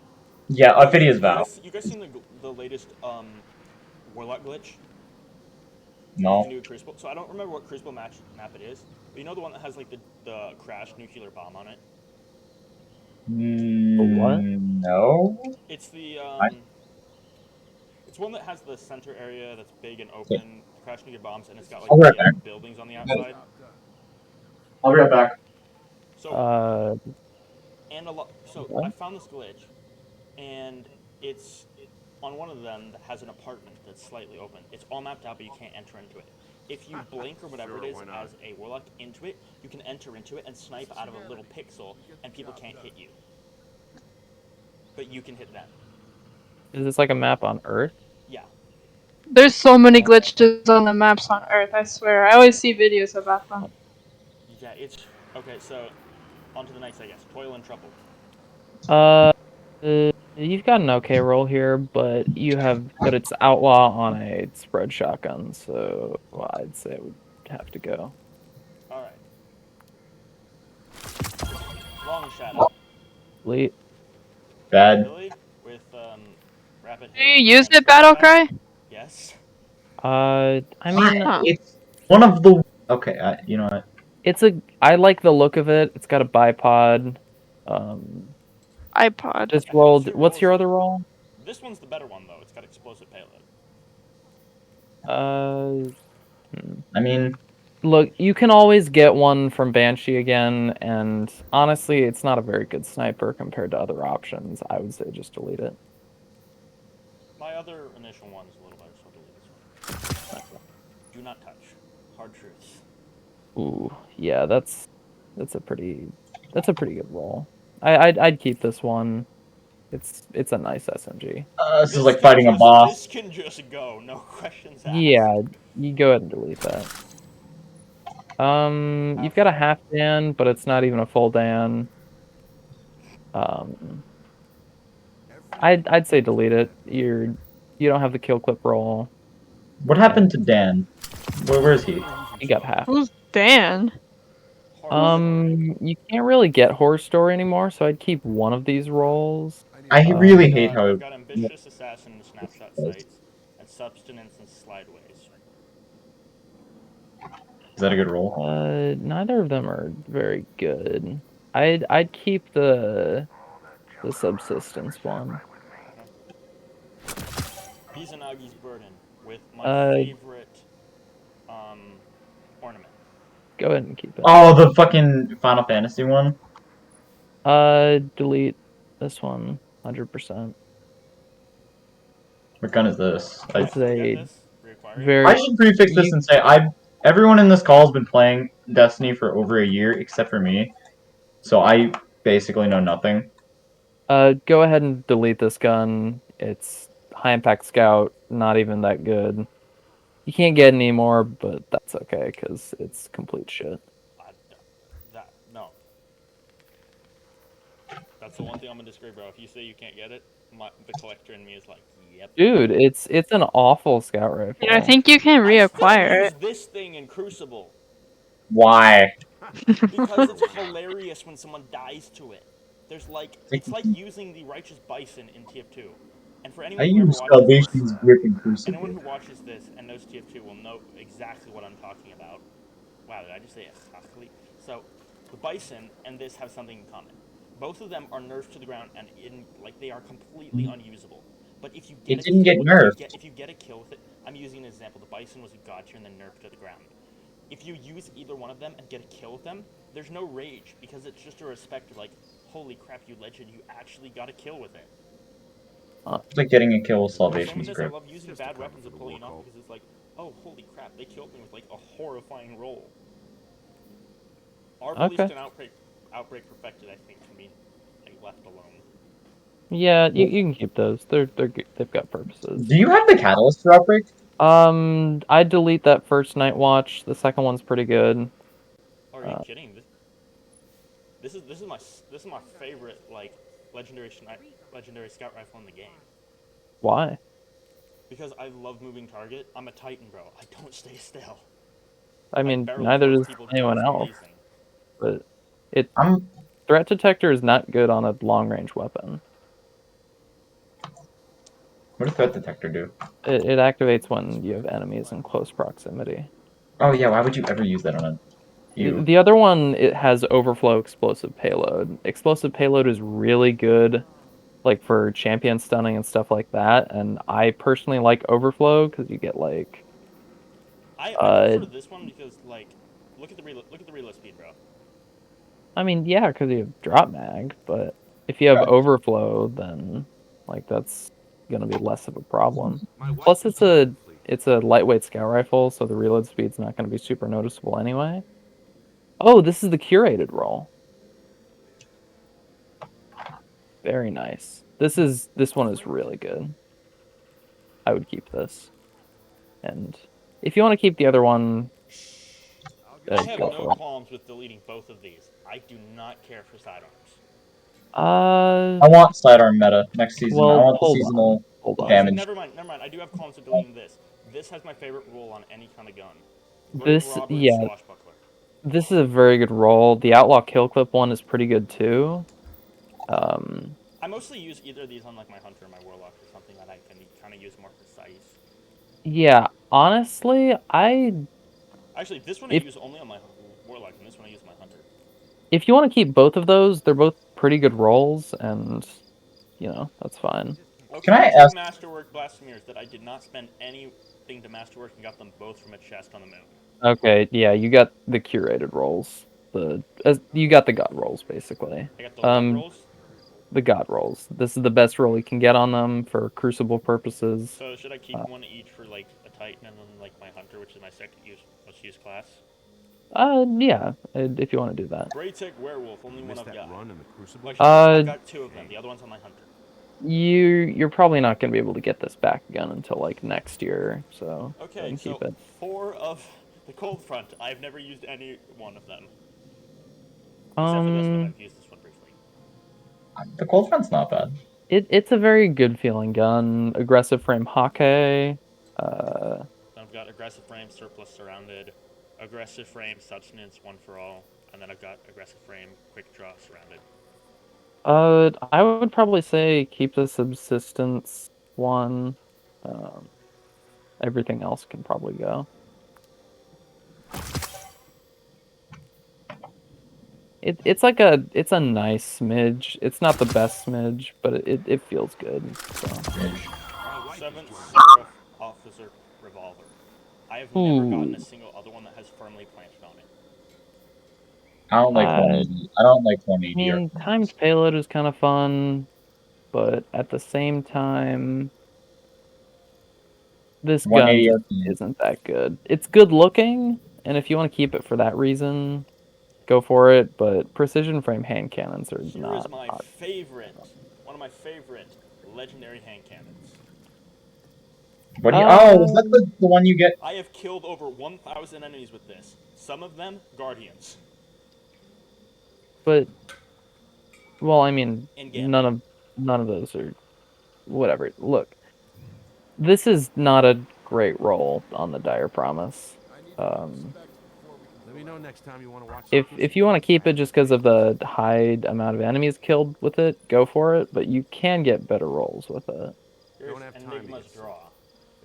Yeah, Ophidia's Vow. You guys seen the latest Warlock glitch? No. You can do a Crucible. So I don't remember what Crucible map it is, but you know the one that has like the crashed nuclear bomb on it. What? No. It's the What? It's one that has the center area that's big and open, crashed nuclear bombs, and it's got like I'll be right back. buildings on the outside. I'll be right back. So What? I found this glitch, and it's on one of them that has an apartment that's slightly open. It's all mapped out, but you can't enter into it. If you blink or whatever Sure, it is why not? as a warlock into it, you can enter into it and snipe out of a little pixel, and people can't hit you. But you can hit them. Is this like a map on Earth? Yeah. There's so many glitches on the maps on Earth, I swear. I always see videos about them. Yeah, it's okay. So, on to the next, I guess. Toil and trouble. You've got an okay roll here, but it's outlaw on a spread shotgun, so I'd say it would have to go. All right. Long shadow. Delete. Bad. Really? With rapid Do hit. you use and it, quick Battle attack? Cry? Yes. I mean, Huh. It's one of the. Okay, you know what? I like the look of it. It's got a bipod. iPod. Just I have rolled. two What's rolls. your other roll? This one's the better one though. It's got explosive payload. Uh, I mean, Look, you can always get one from Banshee again, and honestly, it's not a very good sniper compared to other options. I would say just delete it. My other initial one's a little better, so I'll delete this one. Do not touch. Hard truths. Ooh, yeah, that's a pretty good roll. I'd keep this one. It's a nice SMG. this is like fighting a boss. This can just go. No questions asked. Yeah, you go ahead and delete that. You've got a half Dan, but it's not even a full Dan. I'd say delete it. You don't have the kill clip roll. What happened to Dan? Where is he? You got half. Who's Dan? Horror story. You can't really get horror story anymore, so I'd keep one of these rolls. I really hate how. We've got ambitious assassin and snapshot sights, and substance and slideways. Is that a good roll? Neither of them are very good. I'd keep the subsistence one. Izanagi's burden with my favorite ornament. Go ahead and keep it. Oh, the fucking Final Fantasy one. Delete this one 100%. What gun is this? It's a very. I should prefix this and say everyone in this call has been playing Destiny for over a year except for me, so I basically know nothing. Go ahead and delete this gun. It's high impact scout, not even that good. You can't get any more, but that's okay because it's complete shit. No. That's the one thing I'm gonna disagree, bro. If you say you can't get it, the collector in me is like, yep. Dude, it's an awful scout rifle. Yeah, I think you can reacquire use this thing in Crucible. Why? Because it's hilarious when someone dies to it. It's like using the Righteous Bison in TF2. And for I anyone who ever use watches Salvation's Grip in this, anyone Crucible. who watches this and knows TF2 will know exactly what I'm talking about. Wow, did I just say exactly? So, the Bison and this have something in common. Both of them are nerfed to the ground and they are completely unusable. But if you get It didn't get nerfed. if you get a kill with it, I'm using an example. The Bison was a god tier and then nerfed to the ground. If you use either one of them and get a kill with them, there's no rage because it's just a respect of like, holy crap, you legend, you actually got a kill with it. It's like getting a kill with Same with Salvation's this, I Grip. love using bad weapons and pulling off because it's like, oh, holy crap, they killed me with like a horrifying roll. Our released an outbreak perfected, I think, can be like, left alone. Yeah, you can keep those. They've got purposes. Do you have the catalyst for Outbreak? I'd delete that first Night Watch. The second one's pretty good. Oh, are you kidding? This is my favorite like legendary scout rifle in the game. Why? Because I love moving target. I'm a Titan, bro. I don't stay still. I mean, neither does anyone else. But threat detector is not good on a long range weapon. What does threat detector do? It activates when you have enemies in close proximity. Oh yeah, why would you ever use that on you? The other one, it has overflow explosive payload. Explosive payload is really good, like for champion stunning and stuff like that. And I personally like overflow because you get like. I prefer this one because like, look at the reload speed, bro. I mean, yeah, because you have drop mag, but if you have overflow, then Like that's gonna be less of a problem. My wife Plus, is it's a lightweight scout rifle, so the reload speed's not gonna be super noticeable anyway. Oh, this is the curated roll. Very nice. This one is really good. I would keep this. And if you want to keep the other one, I have go no for it. qualms with deleting both of these. I do not care for sidearms. I want sidearm meta next season. I Well, want the hold on. seasonal Hold on. damage. Never mind. I do have qualms with deleting this. This has my favorite roll on any kind of gun. Grave This, robber, yeah, swashbuckler. this is a very good roll. The Outlaw Kill Clip one is pretty good too. I mostly use either of these on like my hunter or my warlock or something that I can kind of use more precise. Yeah, honestly, Actually, this one I use only on my warlock, and this one I use on my hunter. if you want to keep both of those, they're both pretty good rolls, and you know that's fine. Okay, Can I two ask- masterwork blasphemeers that I did not spend anything to masterwork and got them both from a chest on the moon. Okay, yeah, you got the curated rolls. You got the god rolls basically. I got the what rolls? The god rolls. This is the best roll you can get on them for crucible purposes. So should I keep one each for like a titan and then like my hunter, which is my second most used class? Yeah, if you want to do that. Grey Tick Werewolf, only one I've got. Run in the Crucible? Actually, I've got two of them. The other one's on my hunter. You're probably not gonna be able to get this back again until like next year, so go Okay, and so keep it. 4 of the Cold Front. I've never used any one of them. Except for this one, I've used this one briefly. The cold front's not bad. It's a very good feeling gun. Aggressive frame Hake. Then I've got aggressive frame, surplus surrounded, aggressive frame, sustenance, one for all, and then I've got aggressive frame, quick draw, surrounded. I would probably say keep the subsistence one. Everything else can probably go. It's a nice smidge. It's not the best smidge, but it feels good. So. 7th Seraph Officer Revolver. I have never gotten a single other one that has firmly planted on it. I don't like 180. I don't like 180. I mean, timed payload is kind of fun, but at the same time, this gun just isn't that good. It's good looking, and if you want to keep it for that reason, go for it. But precision frame hand cannons are Here not. Is my favorite, one of my favorite legendary hand cannons. What do you? Oh, is that the one you get? I have killed over 1,000 enemies with this. Some of them guardians. But, well, I mean, none of those are whatever. Look, this is not a great roll on the Dire Promise. Let me know next time you want to watch. If you want to keep it just because of the high amount of enemies killed with it, go for it. But you can get better rolls with it. Here's Enigma's Draw.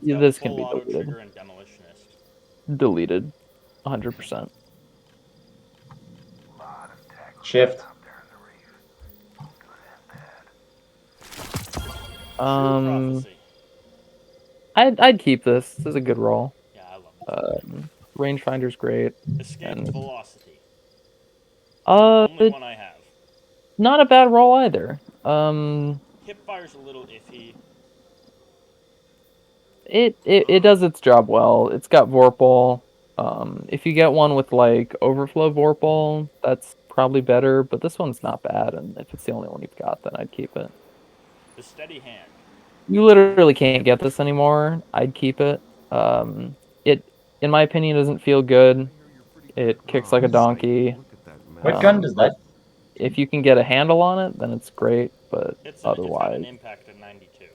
Yeah, this can full be auto deleted. trigger and demolitionist. Deleted, 100%. Shift. I'd keep this. This is a good roll. Yeah, I love it. Rangefinder's great. Escape Velocity. The only one I have. Not a bad roll either. Hipfire's a little iffy. It does its job well. It's got Vorpal. If you get one with like overflow Vorpal, that's probably better. But this one's not bad, and if it's the only one you've got, then I'd keep it. The Steady Hand. You literally can't get this anymore. I'd keep it. It, in my opinion, doesn't feel good. It kicks like a donkey. What gun does that? If you can get a handle on it, then it's great. But it's otherwise, got an impact of 92.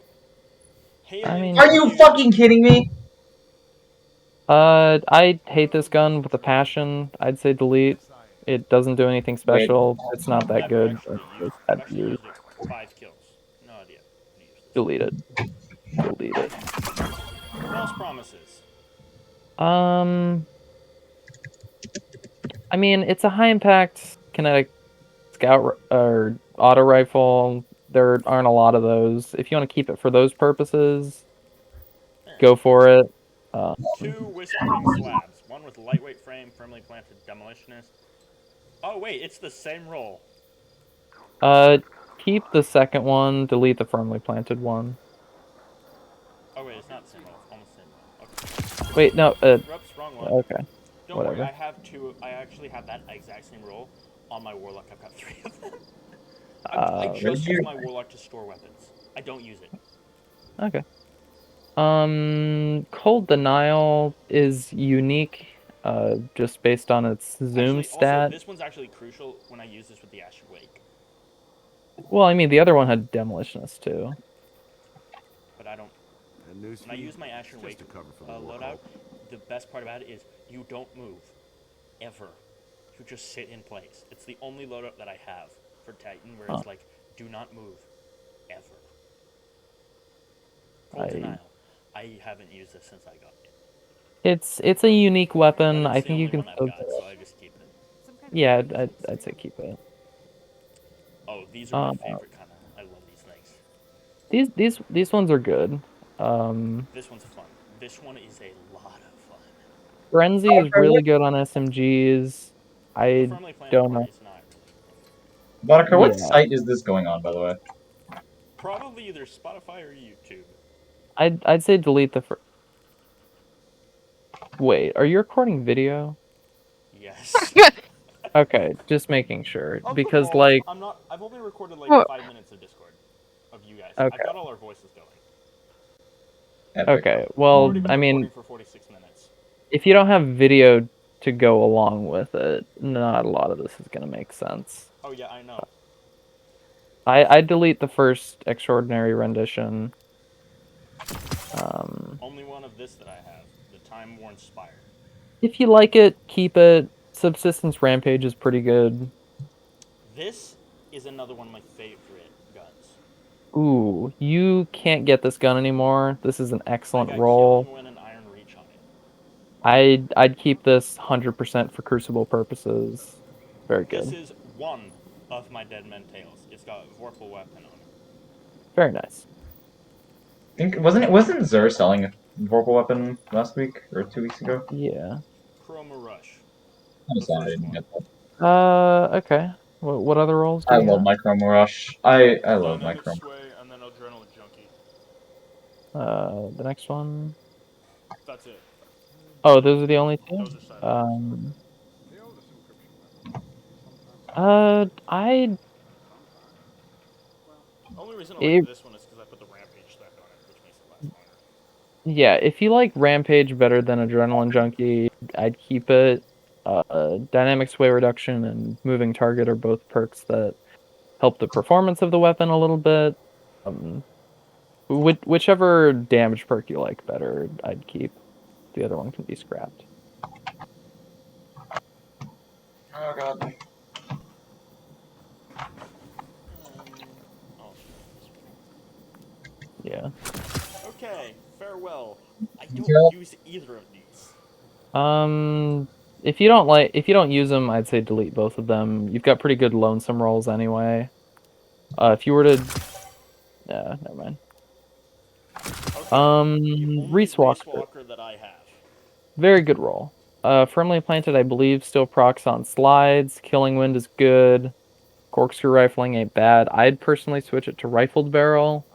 I mean, are you fucking kidding me? I hate this gun with a passion. I'd say delete. It doesn't do anything special. Wait. It's not that good. I've actually used it 5 kills. No idea. Delete it. Delete it. False Promises. I mean, it's a high impact kinetic scout or auto rifle. There aren't a lot of those. If you want to keep it for those purposes, go for it. 2 Whispering Slabs. One with lightweight frame, firmly planted demolitionist. Oh wait, it's the same roll. keep the second one, delete the firmly planted one. Oh wait, it's not the same roll. It's almost the same roll. Okay. Wait, no, Whoops, wrong one. okay. Don't worry, Whatever. I have two. I actually have that exact same roll on my warlock. I've got 3 of them. I just use my warlock to store weapons. I don't use it. Okay. Cold Denial is unique, just based on its zoom Actually, stat. also, this one's actually crucial when I use this with the Asher Wake. Well, I mean, the other one had Demolitionist too. But I don't. And news When I use my Asher just Wake a cover for the loadout, the best part about it is you don't move. Ever. You just sit in place. It's the only loadout that I have for Titan where it's like, do not move. Ever. Cold Denial. I haven't used this since I got it. It's a unique weapon. But it's I the think you only can one I've still got, do so it. I just keep it. Yeah, I'd say keep it. Oh, these are my favorite kind of. I love these things. These ones are good. This one's fun. This one is a lot of fun. Frenzy is really good on SMGs. The I firmly planted don't part know. is not really. Bodker, what Yeah. site is this going on, by the way? Probably either Spotify or YouTube. I'd say delete the. Wait, are you recording video? Yes. Okay, just making sure Of the because vault, like I'm not. I've only recorded like What? 5 minutes of Discord, of you guys. Okay. I've got all our voices going. Epic. Okay, I've well, already been I recording mean, for 46 minutes. if you don't have video to go along with it, not a lot of this is gonna make sense. Oh yeah, I know. I delete the first extraordinary rendition. Only one of this that I have. The Time Worn Spire. If you like it, keep it. Subsistence Rampage is pretty good. This is another one of my favorite guns. Ooh, you can't get this gun anymore. This is an excellent I got roll. Killing Wind and Iron Reach on it. I'd keep this 100% for Crucible purposes. Very good. This is one of my Dead Men Tales. It's got Vorpal Weapon on it. Very nice. Wasn't Zur selling a Vorpal weapon last week or 2 weeks ago? Yeah. Chroma Rush. I'm The sad I first didn't one. get that. Okay. What other rolls do I you love have? my Chroma Rush. I love my Dynamic Chroma. Sway and then Adrenaline Junkie. The next one. That's it. Oh, those are the only two? Those are side I Only reason I like this one is because I put the Rampage stack on it, which makes it last longer. yeah, if you like Rampage better than Adrenaline Junkie, I'd keep it. Dynamic Sway Reduction and Moving Target are both perks that help the performance of the weapon a little bit. Whichever damage perk you like better, I'd keep. The other one can be scrapped. Oh god. Yeah. Okay, farewell. I don't use either of these. If you don't use them, I'd say delete both of them. You've got pretty good lonesome rolls anyway. If you were to, yeah, never mind. Okay. Reese Walker that I have. Very good roll. Firmly Planted, I believe, still procs on slides. Killing Wind is good. Corkscrew Rifling ain't bad. I'd personally switch it to Rifled Barrel.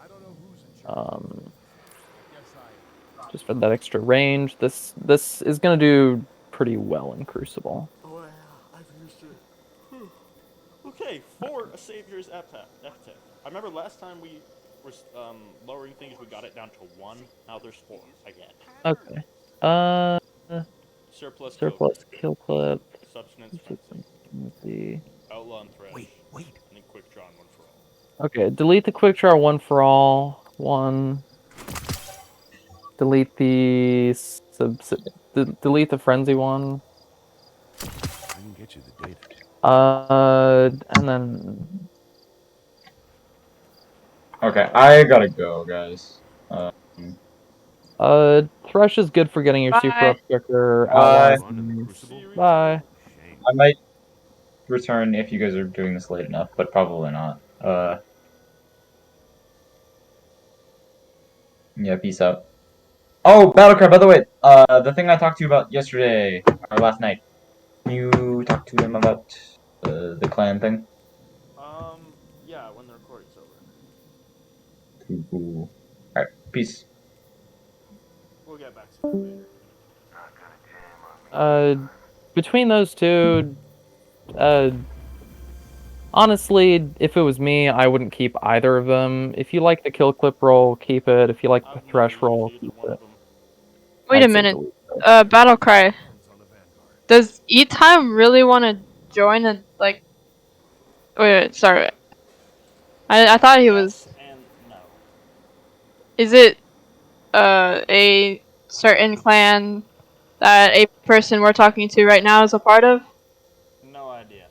Just for that extra range. This is gonna do pretty well in Crucible. Oh yeah, I've used it. Okay, 4 a Savior's Epitaph. I remember last time we were lowering things, we got it down to 1. Now there's 4 again. Okay. Surplus Kill Clip. Substance Frenzy. Frenzy. Outlaw and Thresh. Wait. And then Quick Draw and One for All. Okay, delete the Quick Draw One for All. One. Delete the delete the Frenzy one. I can get you the data. And then Okay, I gotta go, guys. Thresh is good for getting your super Bye. up quicker. Bye. Bye. I might return if you guys are doing this late enough, but probably not. Yeah, peace out. Oh, Battlecry, by the way, the thing I talked to you about yesterday, or last night, can you talk to them about the clan thing? Yeah, when they're recording. All right, peace. We'll get back to you later. Between those two, honestly, if it was me, I wouldn't keep either of them. If you like the kill clip roll, keep it. If you like the I've never thresh roll, used either keep one it. of them. Wait a I'd say minute. delete it. Battle cry. Does E-Time really want to join a like? Wait, sorry. I thought he was. Yes and no. Is it a certain clan that a person we're talking to right now is a part of? No idea.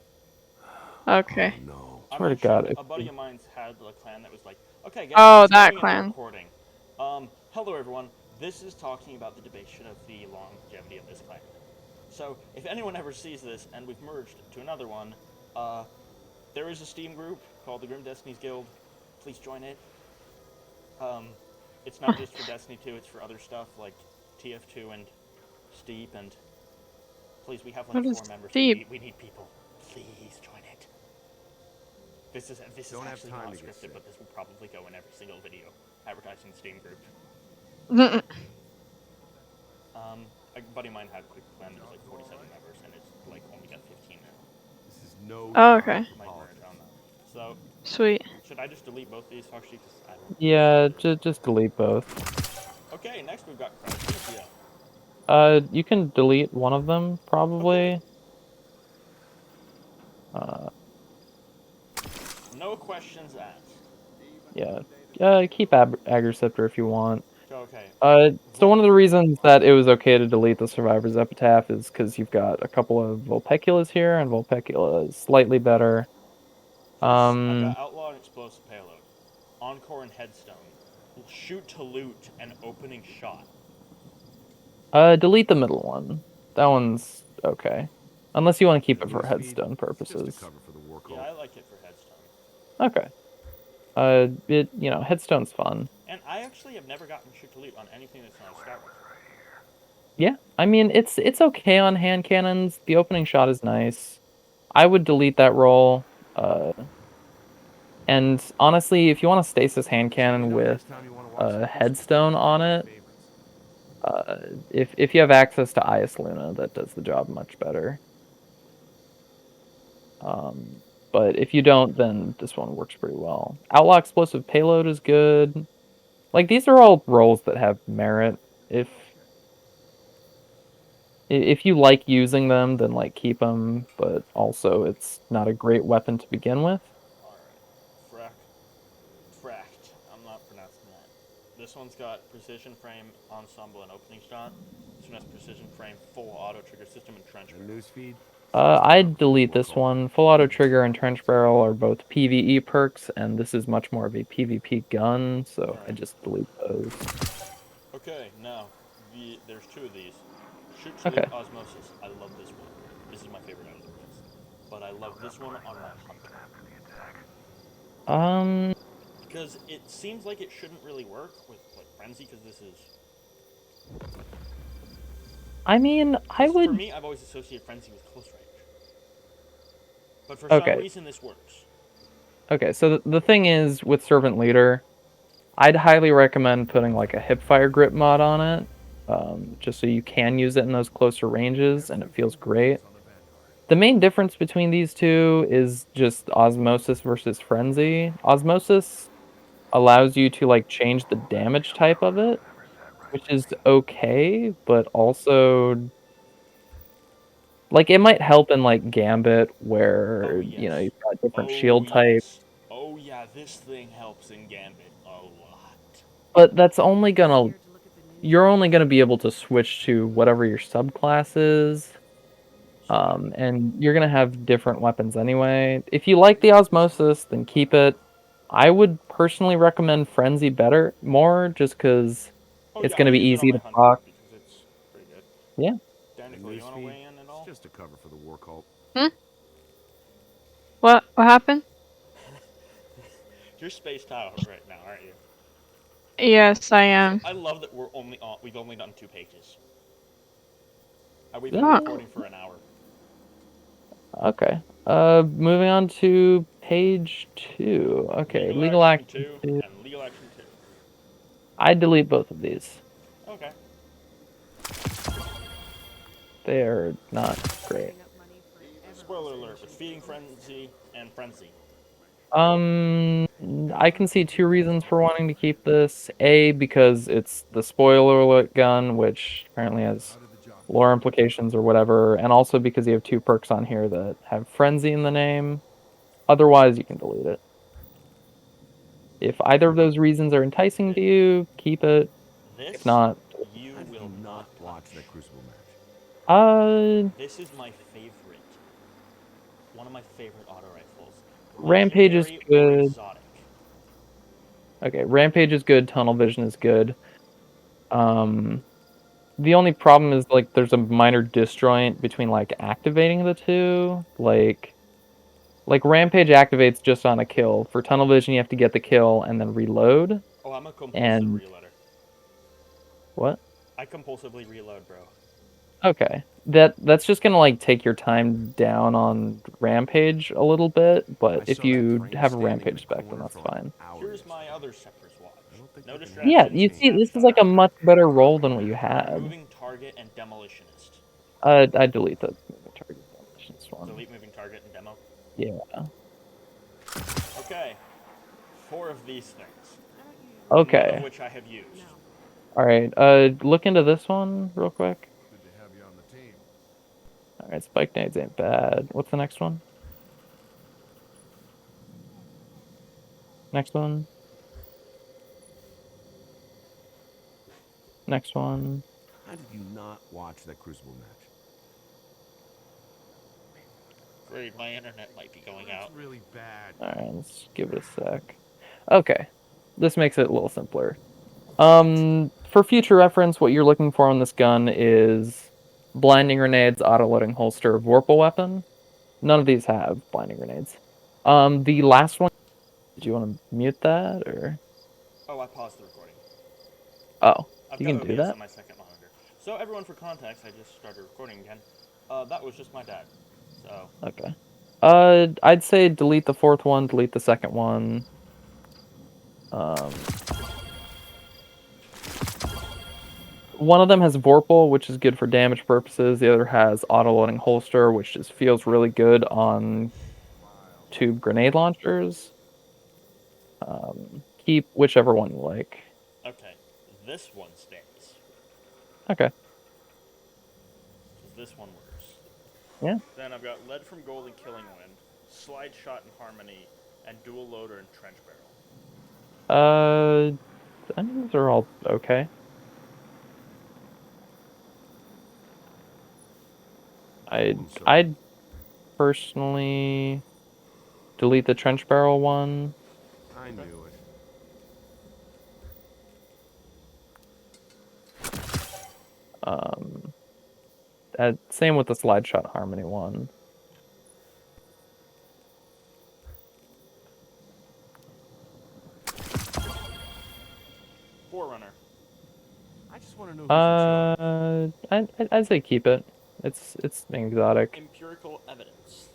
Okay. Oh, no. I Swear to mentioned God, if a buddy you- of mine's had a clan that was like, okay, guys, Oh, let's that going into clan. recording. Hello everyone. This is talking about the debation of the longevity of this clan. So, if anyone ever sees this and we've merged to another one, there is a Steam group called the Grim Destinies Guild. Please join it. It's not just for Destiny 2, it's for other stuff like TF2 and Steep, and please, we have like What is 4 members. Steep? We need people. Please join it. This is Don't have actually time not to get scripted, sick. but this will probably go in every single video advertising the Steam group. A buddy of mine had a quick plan. There's like 47 members, and it's like only got 15 now. This is no Oh, time okay. for Might merge politics. on that. So, Sweet. should I just delete both these, Hoshi? Because I don't. Yeah, just delete both. Okay, next we've got Crowdpedia. You can delete one of them probably. No questions asked. Yeah. Keep Agriceptor if you want. Okay. So one of the reasons that it was okay to delete the Survivor's Epitaph is because you've got a couple of Vulpeculas here, and Vulpecula is slightly better. First, I've got Outlaw and Explosive Payload, Encore and Headstone, Shoot to Loot, and Opening Shot. Delete the middle one. That one's okay. Unless you want to keep it for Newsfeed, headstone it's purposes. just a cover for the war cult. Yeah, I like it for Headstone. Okay. Headstone's fun. And I actually have never gotten Shoot to Loot on anything that's not a Scout Rifle. Yeah, I mean it's okay on hand cannons. The opening shot is nice. I would delete that roll. And honestly, if you want a stasis hand cannon with headstone on it, if you have access to Ias Luna, that does the job much better. But if you don't, then this one works pretty well. Outlaw Explosive Payload is good. Like, these are all rolls that have merit. If you like using them, then like keep them, but also it's not a great weapon to begin with. Alright. Fract. I'm not pronouncing that. This one's got Precision Frame, Ensemble, and Opening Shot. This one has Precision Frame, Full Auto Trigger System, and Trench And Barrel. newsfeed. I'd delete this one. Full Auto Trigger and Trench Barrel are both PvE perks, and this is much more of a PvP gun, so I just delete those. Okay, now, there's 2 of these. Shoot to Loot Osmosis. I love this one. This is my favorite out of the list. But I love this one on my Hunter. Because it seems like it shouldn't really work with like Frenzy, because this is... I mean, I would... For me, I've always associated Frenzy with close range. But for some reason, this works. Okay, so the thing is, with Servant Leader, I'd highly recommend putting like a hipfire grip mod on it, just so you can use it in those closer ranges, and it feels great. The main difference between these two is just Osmosis versus Frenzy. Osmosis allows you to like change the damage type of it, which is okay, but also like it might help in like Gambit where you've got different shield types. Oh yeah, this thing helps in Gambit a lot. But that's only gonna you're only gonna be able to switch to whatever your subclass is. And you're gonna have different weapons anyway. If you like the Osmosis, then keep it. I would personally recommend Frenzy more, just because it's gonna be easy to proc. Because it's pretty good. Yeah. Danica, you wanna weigh in at all? It's just a cover for the war cult. What happened? You're spaced out right now, aren't you? Yes, I am. I love that we've only done 2 pages. We've been recording for an hour. Okay. Moving on to page 2. Okay, Legal Action 2. And Legal Action 2. I'd delete both of these. Okay. They are not great. Spoiler alert, with Feeding Frenzy and Frenzy. I can see two reasons for wanting to keep this. A, because it's the spoiler alert gun, which apparently has lore implications or whatever, and also because you have two perks on here that have frenzy in the name. Otherwise, you can delete it. If either of those reasons are enticing to you, keep it. This, If not, you How did will you not not watch touch. that Crucible match? This is my favorite. One of my favorite auto rifles. Rampage is Legendary or good. exotic. Okay, Rampage is good. Tunnel Vision is good. The only problem is like there's a minor disjoint between like activating the two. Like Rampage activates just on a kill. For Tunnel Vision, you have to get the kill and then reload. Oh, I'm a compulsive And reloader. what? I compulsively reload, bro. Okay. That's just gonna like take your time down on Rampage a little bit, but I if saw that you train have a standing in Rampage the spec, then corner that's for like fine. an hour Here's my yesterday. other Shepherd's Watch. I don't think No they can distractions. Yeah, you change see, that. this is like a much better roll than what you had. Moving target and demolitionist. I delete the moving target demolitionist one. Delete moving target and demo. Yeah. Okay. 4 of these things. Okay. None of which I have used. All right. Look into this one real quick. Good to have you on the team. All right, spike nades ain't bad. What's the next one? Next one. Next one. How did you not watch that Crucible match? Great, my internet might be going out. Really bad. All right, let's give it a sec. Okay, this makes it a little simpler. For future reference, what you're looking for on this gun is blinding grenades, auto-loading holster, Vorpal weapon. None of these have blinding grenades. The last one. Do you want to mute that or? Oh, I paused the recording. Oh, I've you got can do OBS that. on my second monitor. So everyone, for context, I just started recording again. That was just my dad. So. Okay. I'd say delete the fourth one, delete the second one. One of them has Vorpal, which is good for damage purposes. The other has auto-loading holster, which just feels really good on tube grenade launchers. Keep whichever one you like. Okay, this one stays. Okay. Because this one works. Yeah. Then I've got Lead from Gold and Killing Wind, Slide Shot and Harmony, and Dual Loader and Trench Barrel. I mean, those are all okay. I'd personally delete the trench barrel one. I knew it. Same with the slide shot harmony one. Forerunner. I just want to know who's in charge. I'd say keep it. It's exotic. Empirical Evidence.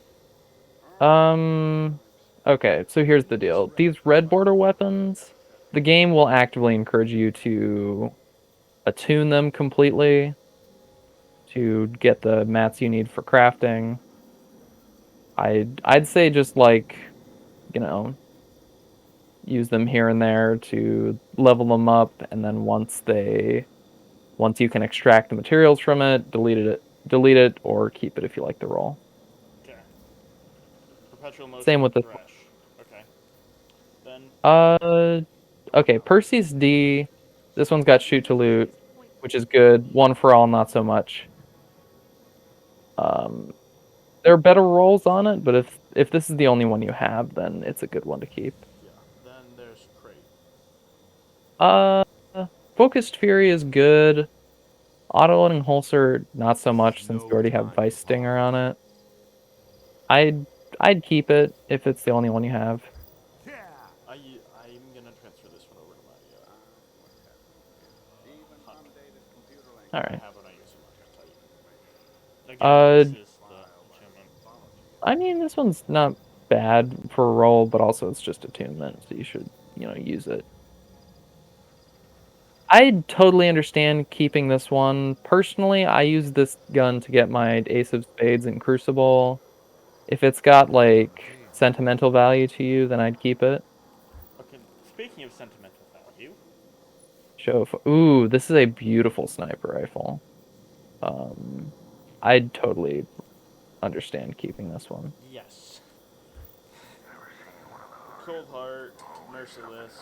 Okay, so here's the deal. These red border weapons, the game will actively encourage you to attune them completely to get the mats you need for crafting. I'd say just like, you know, use them here and there to level them up, and then once you can extract the materials from it, delete it or keep it if you like the roll. Okay. Perpetual Motion Same with this one. Thresh. Okay. Then. Okay, Percy's D. This one's got shoot to loot, which is good. One for all, not so much. There are better rolls on it, but if this is the only one you have, then it's a good one to keep. Yeah. Then there's Crate. Focused Fury is good. Auto-loading holster, not so much since you already have Vice Stinger on it. I'd keep it if it's the only one you have. Yeah. I'm gonna transfer this one over to my. All I right. have what I use. I'm not gonna tell you. Again, this is the attunement. I mean, this one's not bad for a roll, but also it's just attunement, so you should, use it. I totally understand keeping this one. Personally, I use this gun to get my Ace of Spades and Crucible. If it's got like sentimental value to you, then I'd keep it. Okay, speaking of sentimental value, Ooh, this is a beautiful sniper rifle. I'd totally understand keeping this one. yes. Cold Heart, Merciless.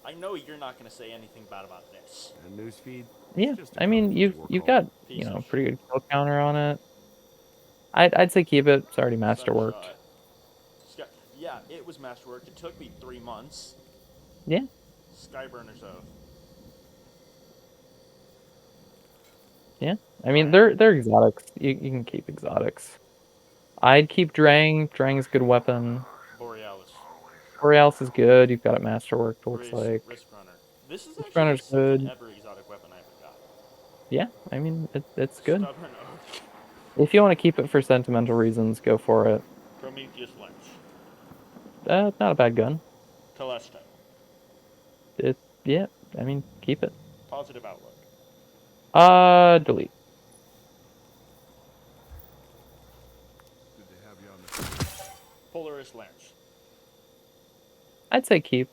I know you're not going to say anything bad about this. And newsfeed. Yeah, Just a I mean colorful war you've call. got Piece of pretty shit. good kill counter on it. I'd say keep it. It's already masterworked. Sunshot. Yeah, it was masterworked. It took me 3 months. Yeah, Skyburner's Oath. yeah. I mean Drang. they're exotics. You can keep exotics. I'd keep Drang. Drang's a good weapon. Borealis. Borealis is good. You've got it masterworked. It looks Risk, like Risk Runner. This is Risk actually the Runner's second good. ever exotic weapon I ever got. Yeah, I mean it's good. Stubborn Oath. If you want to keep it for sentimental reasons, go for it. Prometheus Lynch. Not a bad gun. Telesto. Yeah. I mean keep it. Positive Outlook. Delete. Good to have you on the. Polaris Lance. I'd say keep.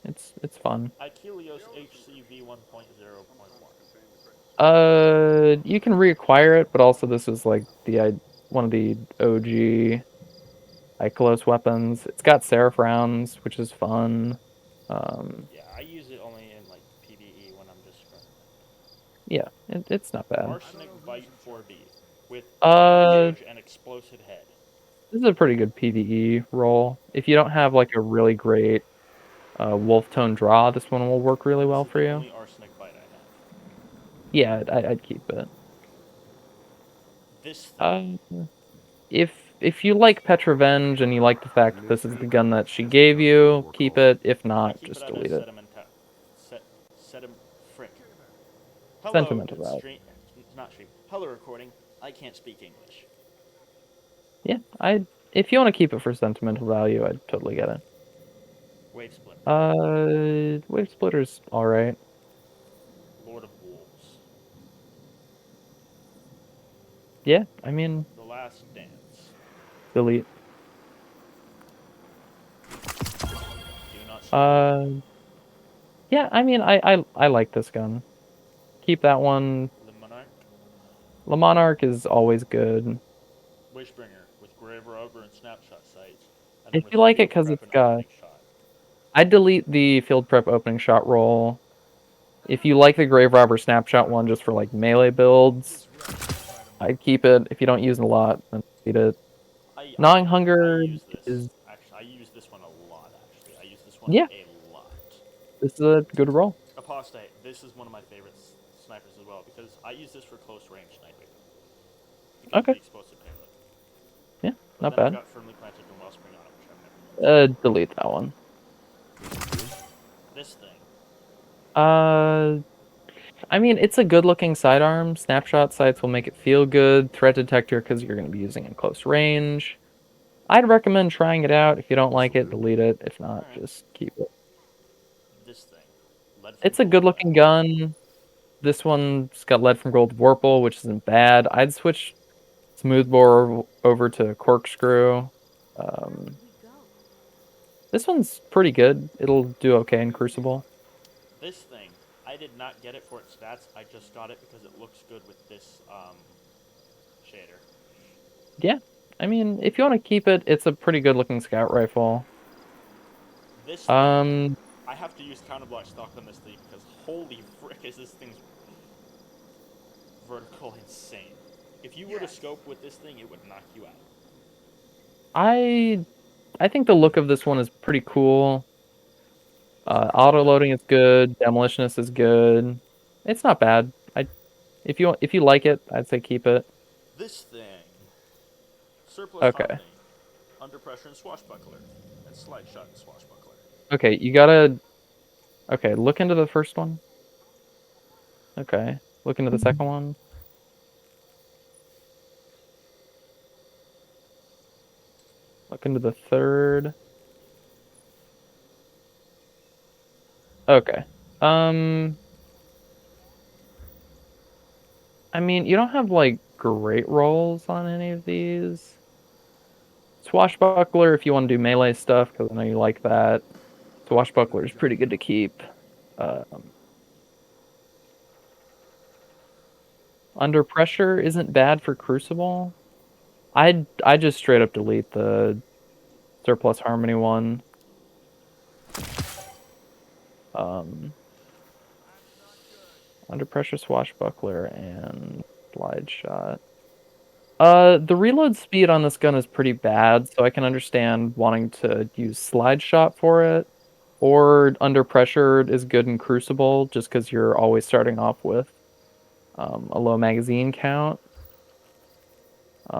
It's fun. Achilleos HCV 1.0.1. You can reacquire it, but also this is like one of the OG Ikelos weapons. It's got Seraph rounds, which is fun. Yeah, I use it only in like PvE when I'm just running. Yeah, it's not bad. Arsenic Bite 4B with Uh, gauge and explosive head. this is a pretty good PvE roll. If you don't have like a really great wolf tone draw, this one will work really well This is for the you. only Arsenic Bite I have. Yeah, I'd keep it. This thing. If you like Pet Revenge and you like the fact that this is the gun that she gave you, keep it. If I not, keep just it out delete of it. frick. Hello, Sentimental value. stream. Not stream. Hello, recording. I can't speak English. Yeah, if you want to keep it for sentimental value, I'd totally get it. Wave Splitter. Wave Splitter's all right. Lord of Wolves. Yeah, I mean, The Last Dance. delete. Do not shoot. Yeah, I mean, I like this gun. Keep that one. The Monarch. Le Monarch is always good. Wishbringer with Grave Robber and Snapshot sights. And then If with you like it Field because Prep it's and got, Opening Shot. I'd delete the field prep opening shot roll. If you like the Grave Robber Snapshot one just for like melee builds, I'd keep it. If you don't use it a lot, then delete it. Gnawing I Hunger use this. is, Actually, I use this one a lot, actually. I use this one yeah, a lot. this is a good roll. Apostate. This is one of my favorite snipers as well because I use this for close range sniping. Because of Okay, the explosive payload. yeah, But not then I've bad. got Firmly Planted and Wellspring on it, which I've never used. Delete that one. This thing. I mean, it's a good-looking sidearm. Snapshot sights will make it feel good. Threat detector because you're going to be using it in close range. I'd recommend trying it out. If you don't like it, delete it. If not, Alright. just keep it. This thing. Lead from It's a Gold good-looking gun. This one's got lead from gold Vorpal, which isn't bad. I'd switch smoothbore over to corkscrew. Um, this one's pretty good. It'll do okay in Crucible. This thing. I did not get it for its stats. I just got it because it looks good with this shader. Yeah, I mean, if you want to keep it, it's a pretty good-looking scout rifle. This thing. I have to use counterblock stock on this thing because holy frick is this thing's vertical insane. If you were to scope with this thing, it would knock you out. I think the look of this one is pretty cool. Auto loading is good. Demolitionist is good. It's not bad. If you like it, I'd say keep it. This thing. Surplus Okay. Harmony. Under Pressure and Swashbuckler. And Slide Shot and Swashbuckler. Okay, you gotta. Okay, look into the first one. Okay, look into the second one. Look into the third. Okay. I mean, you don't have like great rolls on any of these. Swashbuckler, if you want to do melee stuff, because I know you like that. Swashbuckler is pretty good to keep. Under Pressure isn't bad for Crucible. I just straight up delete the Surplus Harmony one. Under Pressure, Swashbuckler, and Slide Shot. The reload speed on this gun is pretty bad, so I can understand wanting to use Slide Shot for it. Or Under Pressure is good in Crucible, just because you're always starting off with a low magazine count. They're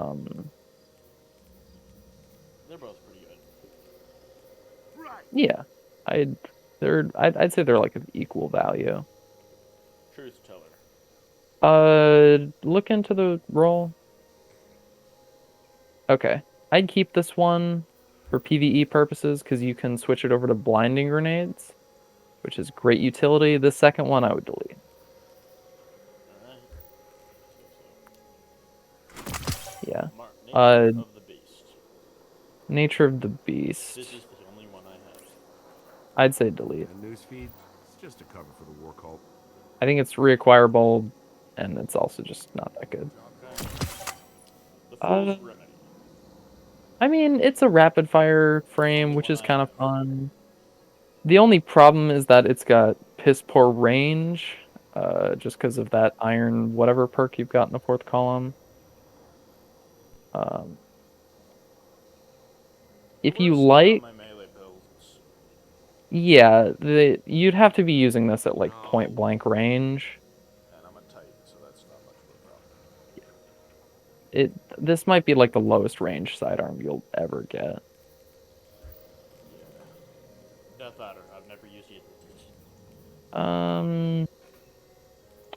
both pretty good. Yeah, I'd say they're like of equal value. Truth teller. Look into the roll. Okay, I'd keep this one for PvE purposes because you can switch it over to blinding grenades, which is great utility. The second one I would delete. Alright. Yeah. Nature of the Beast. Nature of the Beast. This is the only one I have. I'd say delete. And newsfeed, it's just a cover for the war cult. I think it's reacquirable, and it's also just not that good. Okay. The Fool's Remedy. I mean, it's a rapid fire frame, which is kind of fun. The only problem is that it's got piss poor range, just because of that iron whatever perk you've got in the fourth column. If you like, my melee builds. yeah, you'd have to be using this at like point blank range. And I'm a Titan, so that's not much of a problem. This might be like the lowest range sidearm you'll ever get. Yeah. Death Adder, I've never used it.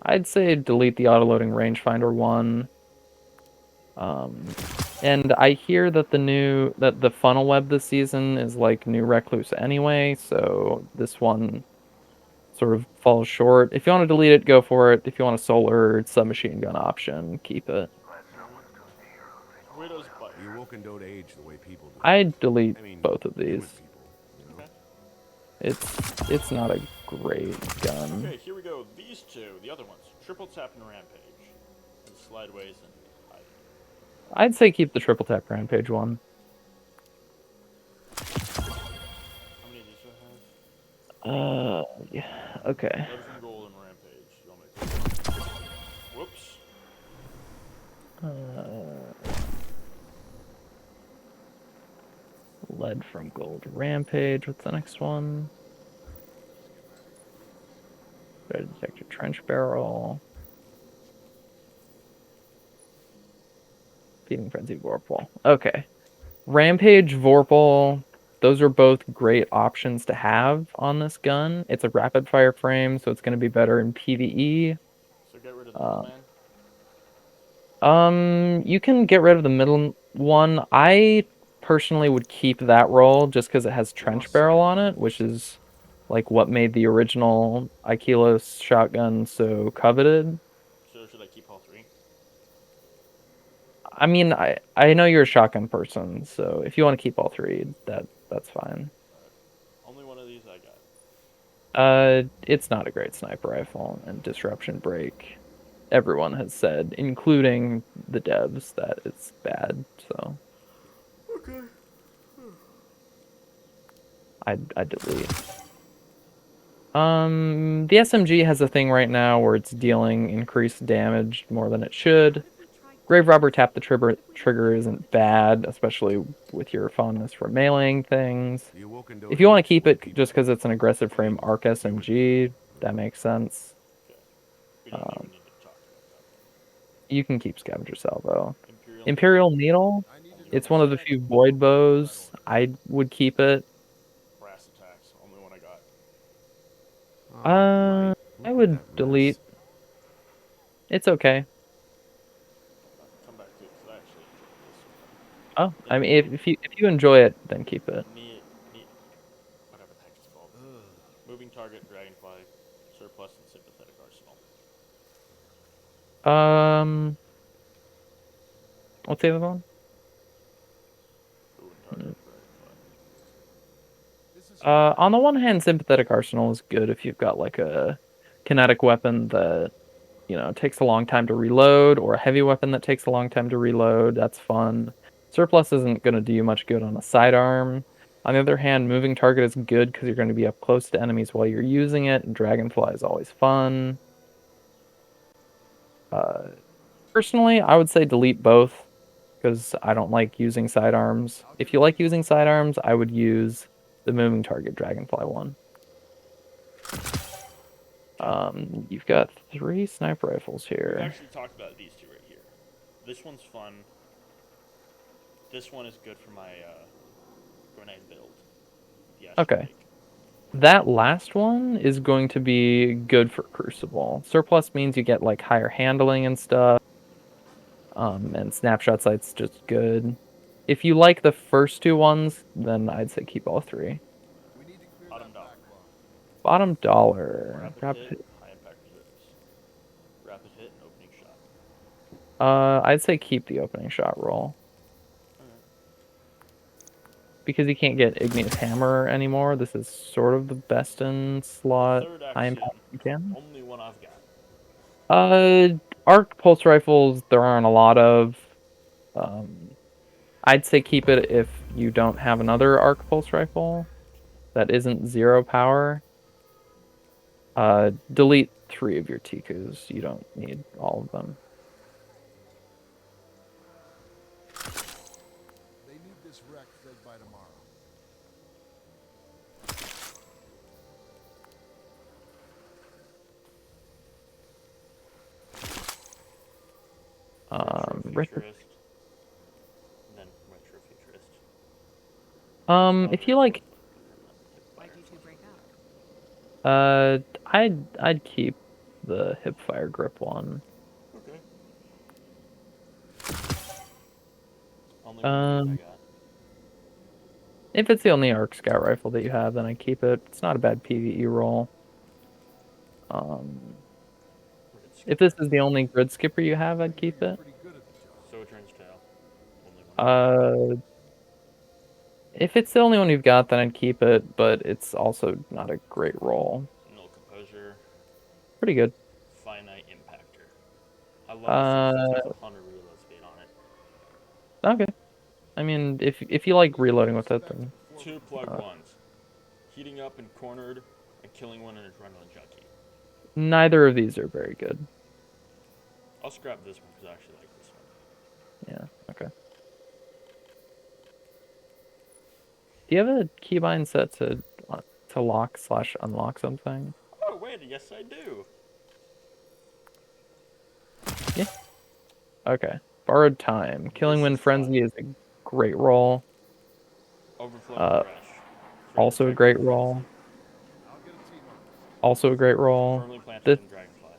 I'd say delete the autoloading rangefinder one. And I hear that the funnel web this season is like new Recluse anyway, so this one sort of falls short. If you want to delete it, go for it. If you want a solar submachine gun option, keep it. Widow's Bite. The Awoken don't age the way people do. I'd delete I mean, both of human these. people, you know? Okay. It's not a great gun. Okay, here we go. These two, the other ones. Triple Tap and Rampage. And Slideways and Hide. I'd say keep the triple tap rampage one. How many of these do I have? Yeah, okay. Lead from Gold and Rampage. You want me to take one? Whoops. Lead from Gold Rampage. What's the next one? Red Detector Trench Barrel. Feeding Frenzy Vorpal. Okay. Rampage, Vorpal. Those are both great options to have on this gun. It's a rapid fire frame, so it's going to be better in PvE. So get rid of the middleman? You can get rid of the middle one. I personally would keep that roll just because it has Trench Barrel on it, which is like what made the original Aikilos shotgun so coveted. So should I keep all three? I mean, I know you're a shotgun person, so if you want to keep all three, that's fine. Only one of these I got. It's not a great sniper rifle, and Disruption Break, everyone has said, including the devs, that it's bad, so. Okay. I'd delete. The SMG has a thing right now where it's dealing increased damage more than it should. Grave Robber Tap the trigger isn't bad, especially with your fondness for meleeing things. If you want to keep it just because it's an aggressive frame arc SMG, that makes sense. Okay. We don't even need to talk about You can keep Scavenger Salvo. that. Imperial Needle, it's one of the few void bows. I would keep it. Brass attacks, only one I got. I would delete. It's okay. Come back to it, because I actually enjoyed this. Oh, I mean, if you enjoy it, then keep it. Neat, whatever the heck it's called. Moving target, dragonfly. unsympathetic arsenal. What's the other one? Ooh, and target On the one hand, sympathetic arsenal is good if you've got like a kinetic weapon that, you know, takes a long time to reload, or a heavy weapon that takes a long time to reload. That's fun. Surplus isn't going to do you much good on a sidearm. On the other hand, moving target is good because you're going to be up close to enemies while you're using it, and dragonfly is always fun. Personally, I would say delete both because I don't like using sidearms. If you like using sidearms, I would use the moving target dragonfly one. You've got 3 sniper rifles We've here. actually talked about these two right here. This one's fun. This one is good for my grenade build. Yes. Okay. That last one is going to be good for Crucible. Surplus means you get like higher handling and stuff. And snapshot sight's just good. If you like the first 2 ones, then I'd say keep all 3. Bottom dollar. Bottom dollar. Rapid hit, high impact reserves. Rapid hit and opening shot. I'd say keep the opening shot roll. Alright. Because you can't get Igneous Hammer anymore, this is sort of the best in slot Third high axiom. impact you can. Only one I've got. Arc pulse rifles, there aren't a lot of. I'd say keep it if you don't have another arc pulse rifle that isn't 0 power. Delete 3 of your Tikus. You don't need all of them. They need this wreck fed by tomorrow. Retrofuturist. And then retrofuturist. If you like, Why'd you two break up? I'd keep the hipfire grip one. Okay. Only one I got. If it's the only arc scout rifle that you have, then I'd keep it. It's not a bad PvE roll. If this is the only grid skipper you have, I'd keep it. Sojourn's Tale. Only one. If it's the only one you've got, then I'd keep it, but it's also not a great roll. Null Composure. Pretty good. Finite Impactor. I love this because it has 100 reload speed on it. Okay. I mean, if you like reloading with it, then 2 plug ones. Heating up and cornered, and killing one in adrenaline junkie. neither of these are very good. I'll scrap this one because I actually like this one. Yeah. Okay. Do you have a keybind set to lock/unlock something? Oh wait, yes I do. Yeah. Okay. Borrowed Time. Killing Wind Frenzy is a great roll. Overflow Crash. Also a great roll. Also a great roll. Firmly planted in Dragonfly.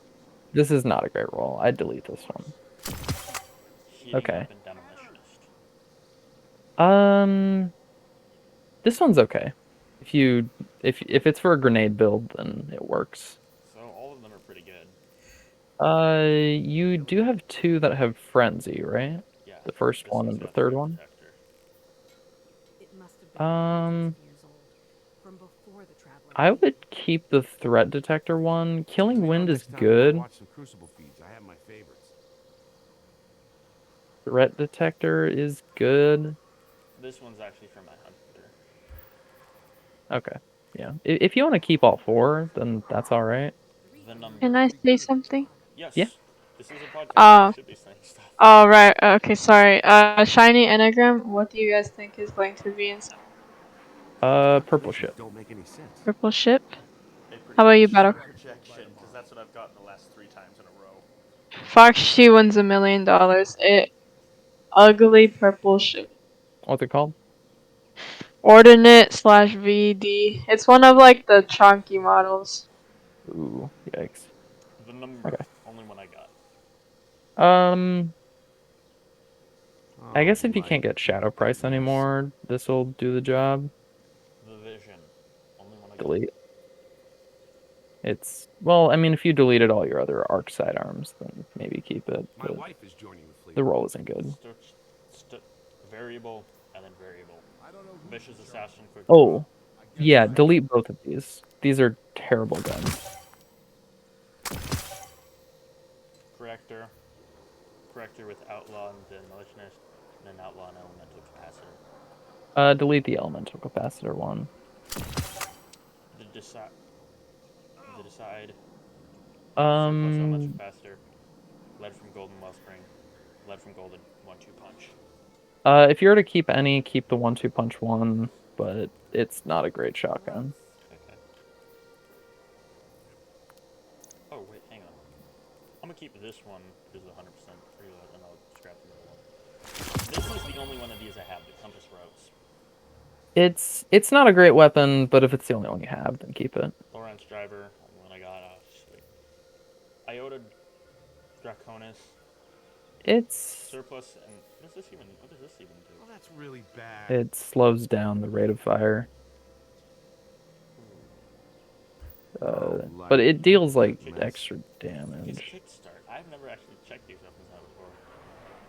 This is not a great roll. I'd delete this one. Heating Okay. up and Demolitionist. This one's okay. If it's for a grenade build, then it works. So all of them are pretty good. You do have 2 that have Frenzy, right? Yeah. The first one and the third one. It must have been years old, from before the traveler. I would keep the threat detector one. Killing Wind is good. Watch some Crucible feeds. I have my favorites. Threat detector is good. This one's actually for my hunter. Okay. Yeah. If you want to keep all 4, then that's all right. The number. Can I say something? Yes. Yeah. This is a podcast. You should be saying stuff. Oh, right. Okay, sorry. Shiny Enneagram, what do you guys think is going to be inside? Purple ship. Don't make any sense. Purple ship? How about you, Battle? Projection, because that's what I've gotten the last 3 times in a row. Fox, she wins $1 million. Ugly purple ship. What's it called? Ordinate/VD. It's one of like the chunky models. Ooh, yikes. The number. Okay. Only one I got. I guess if you can't get Shadow Price anymore, this will do the job. The Vision. Only one I got. Delete. It's well, I mean, if you deleted all your other arc sidearms, then maybe keep it. My But wife is joining the fleet. the roll isn't good. Variable and then variable. Vicious assassin, quick. Oh, yeah, delete both of these. These are terrible guns. Corrector. Corrector with outlaw and demolitionist, and then outlaw and elemental capacitor. Delete the elemental capacitor one. The decide. Surplus Um, elemental capacitor. Lead from golden wellspring. Lead from golden 1-2 punch. if you were to keep any, keep the 1-2 punch one, but it's not a great shotgun. Okay. Oh wait, hang on. I'm gonna keep this one because it's 100% reload, and I'll scrap the other one. This is the only one of these I have, the Compass Rose. It's not a great weapon, but if it's the only one you have, then keep it. Lawrence Driver, only one I got. Sweet. Iota Draconis. It's Surplus, and what does this even do? Well, that's really bad. it slows down the rate of fire. But it deals like extra It's damage. Kickstart. I've never actually checked these weapons out before.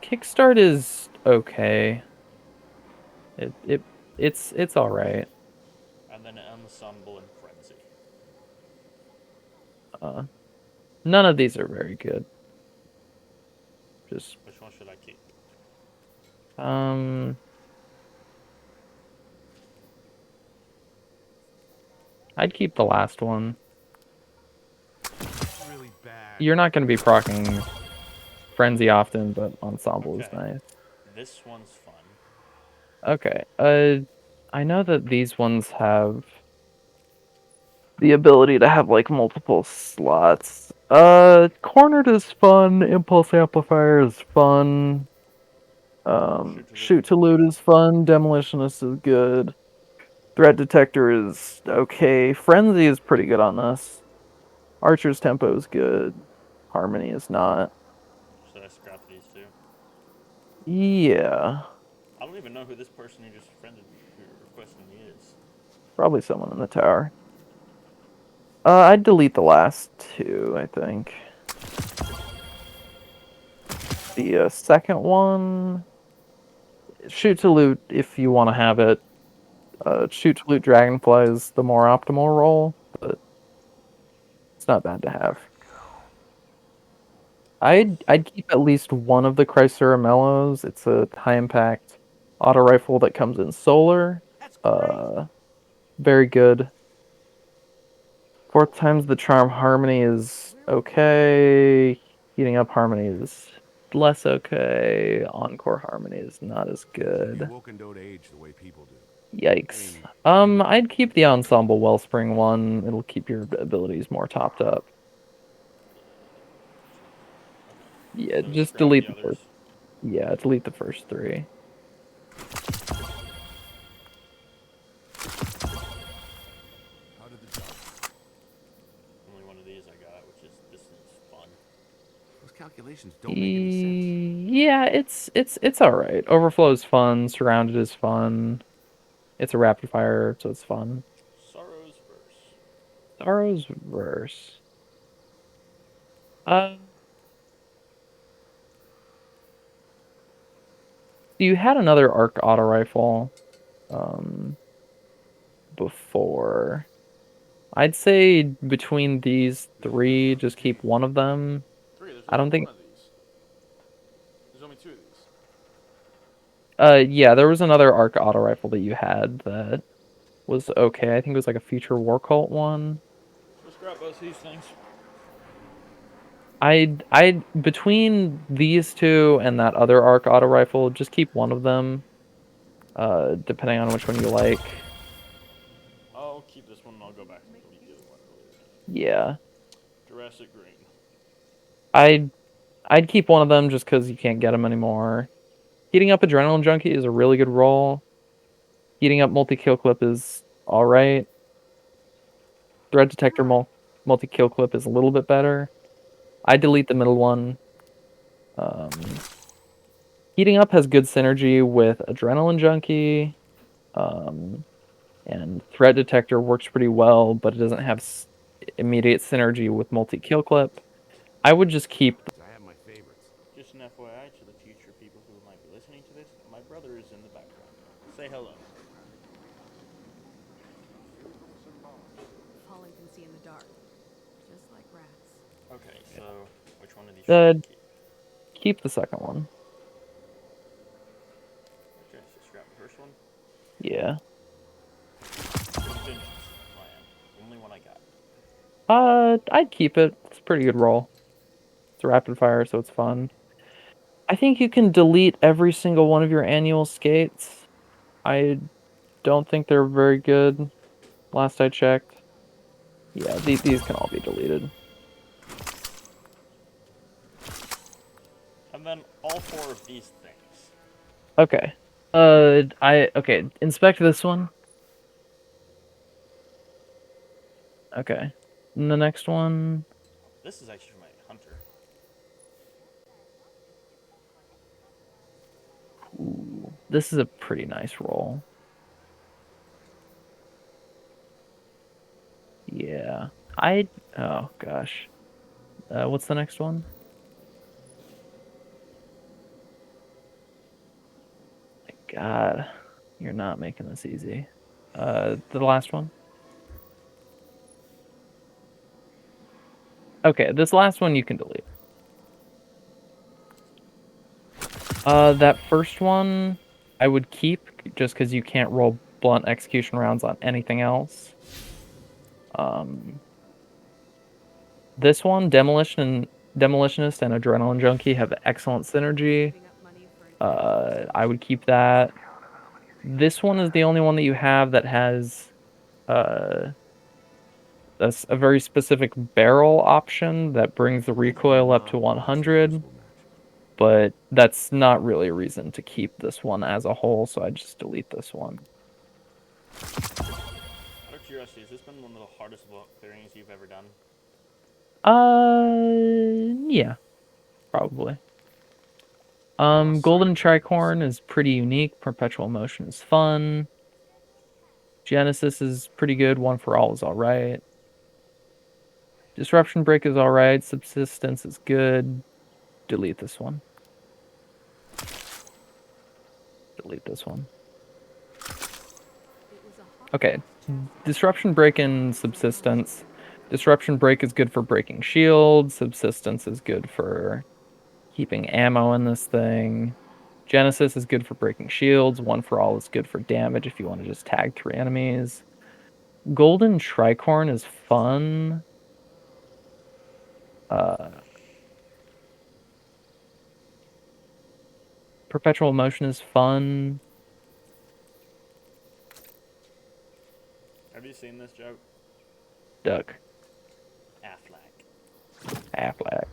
Kickstart is okay. It's all right. And then Ensemble and Frenzy. None of these are very good. Just Which one should I keep? I'd keep the last one. That's really bad. You're not going to be proccing Frenzy often, but Ensemble is Okay. nice. This one's fun. Okay. I know that these ones have the ability to have like multiple slots. Cornered is fun. Impulse Amplifier is fun. Shoot to loot is fun. Demolitionist is good. Threat Detector is okay. Frenzy is pretty good on this. Archer's Tempo is good. Harmony is not. Should I scrap these two? Yeah. I don't even know who this person who just requested me is. Probably someone in the tower. I'd delete the last two, I think. The second one... Shoot to loot if you want to have it. Shoot to loot Dragonfly is the more optimal roll, but it's not bad to have. I'd keep at least one of the Chrysura Mellows. It's a high impact auto rifle that comes in solar. Very good. Fourth time's the charm. Harmony is okay. Heating up harmony is less okay. Encore harmony is not as good. Woken don't age the way people do. Yikes. I'd keep the ensemble wellspring one. It'll keep your abilities more topped up. Yeah, So just scrap delete the the others. first. Yeah, delete the first three. How did the job? Only one of these I got, which is this is fun. Those calculations don't make any sense. Yeah, it's all right. Overflow is fun. Surrounded is fun. It's a rapid fire, so it's fun. Sorrow's Verse. Sorrow's Verse. You had another arc auto rifle before. I'd say between these three, just keep one of them. Three. There's I don't only think. one of these. There's only two of these. Yeah, there was another arc auto rifle that you had that was okay. I think it was like a future war cult one. We'll scrap both these things. I'd between these two and that other arc auto rifle, just keep one of them. Depending on which one you like. I'll keep this one and I'll go back and delete the other one. Yeah. Jurassic Green. I'd keep one of them just because you can't get them anymore. Heating up Adrenaline Junkie is a really good roll. Heating up Multi-Kill Clip is alright. Threat Detector Multi-Kill Clip is a little bit better. I delete the middle one. Heating Up has good synergy with Adrenaline Junkie. And Threat Detector works pretty well, but it doesn't have... immediate synergy with multi-kill clip. I would just keep. I have my favorites. Just an FYI to the future people who might be listening to this, my brother is in the background. Say hello. Fallen can see in the dark, just like rats. Okay, so which one of these should I keep? Keep the second one. Okay, so scrap the first one. Yeah. Vengeance plan. Only one I got. I'd keep it. It's a pretty good roll. It's a rapid fire, so it's fun. I think you can delete every single one of your annual skates. I don't think they're very good. Last I checked. Yeah, these can all be deleted. And then all 4 of these things. Okay. Okay, inspect this one. Okay. And the next one. This is actually my hunter. Ooh, this is a pretty nice roll. Yeah. Oh gosh. What's the next one? My God, you're not making this easy. The last one. Okay, this last one you can delete. That first one I would keep just because you can't roll blunt execution rounds on anything else. This one, Demolitionist and Adrenaline Junkie have excellent synergy. I would keep that. This one is the only one that you have that has a very specific barrel option that brings the recoil up to 100. But that's not really a reason to keep this one as a whole, so I just delete this one. Out of curiosity, has this been one of the hardest vault clearings you've ever done? Yeah, probably. Golden Tricorn is pretty unique. Perpetual Motion is fun. Genesis is pretty good. One for All is alright. Disruption Break is alright. Subsistence is good. Delete this one. Delete this one. Okay. Disruption Break and Subsistence. Disruption Break is good for breaking shields. Subsistence is good for keeping ammo in this thing. Genesis is good for breaking shields. One for All is good for damage if you want to just tag 3 enemies. Golden Tricorn is fun. Perpetual Motion is fun. Have you seen this joke? Duck. Affleck.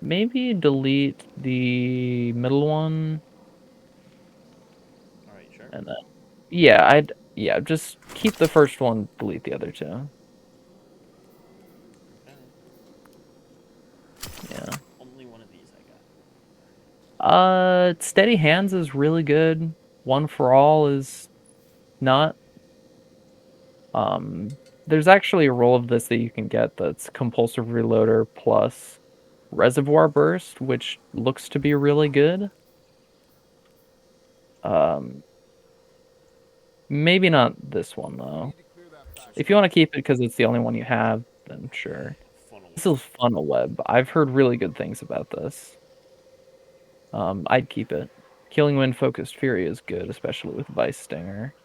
Maybe delete the middle one. Alright, sure. And then, yeah, just keep the first one, delete the other 2. Okay. Yeah. Only one of these I got. Steady Hands is really good. One for All is not. There's actually a roll of this that you can get that's Compulsive Reloader plus Reservoir Burst, which looks to be really good. Maybe not this one, though. If you want to keep it because it's the only one you have, then sure. This is Funnel Web. I've heard really good things about this. I'd keep it. Killing Wind Focused Fury is good, especially with Vice Stinger.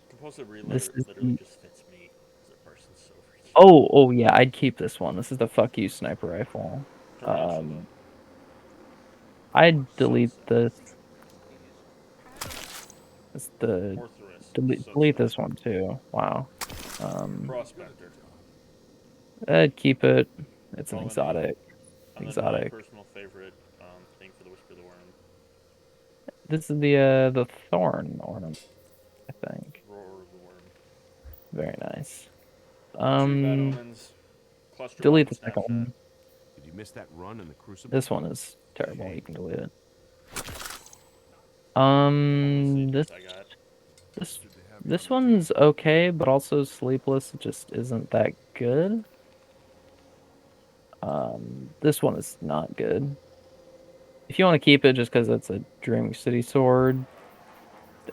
Compulsive Reloader literally just fits me as a person so freaking. Oh yeah, I'd keep this one. This is the Fuck You Sniper Rifle. I'd delete this. It's the delete this one too. Wow. Prospector. I'd keep it. It's an Colony. exotic. And then my personal favorite thing for the Whisper of the Worm. This is the Thorn ornament, I think. Roar of the Worm. Very nice. 2 Bad Omens. Cluster Delete Bomb the second one. Did you miss that run in the Crucible? This one is terrible. You can delete it. Sleepless This I got. this this one's okay, but also Sleepless just isn't that good. This one is not good. If you want to keep it just because it's a Dreaming City sword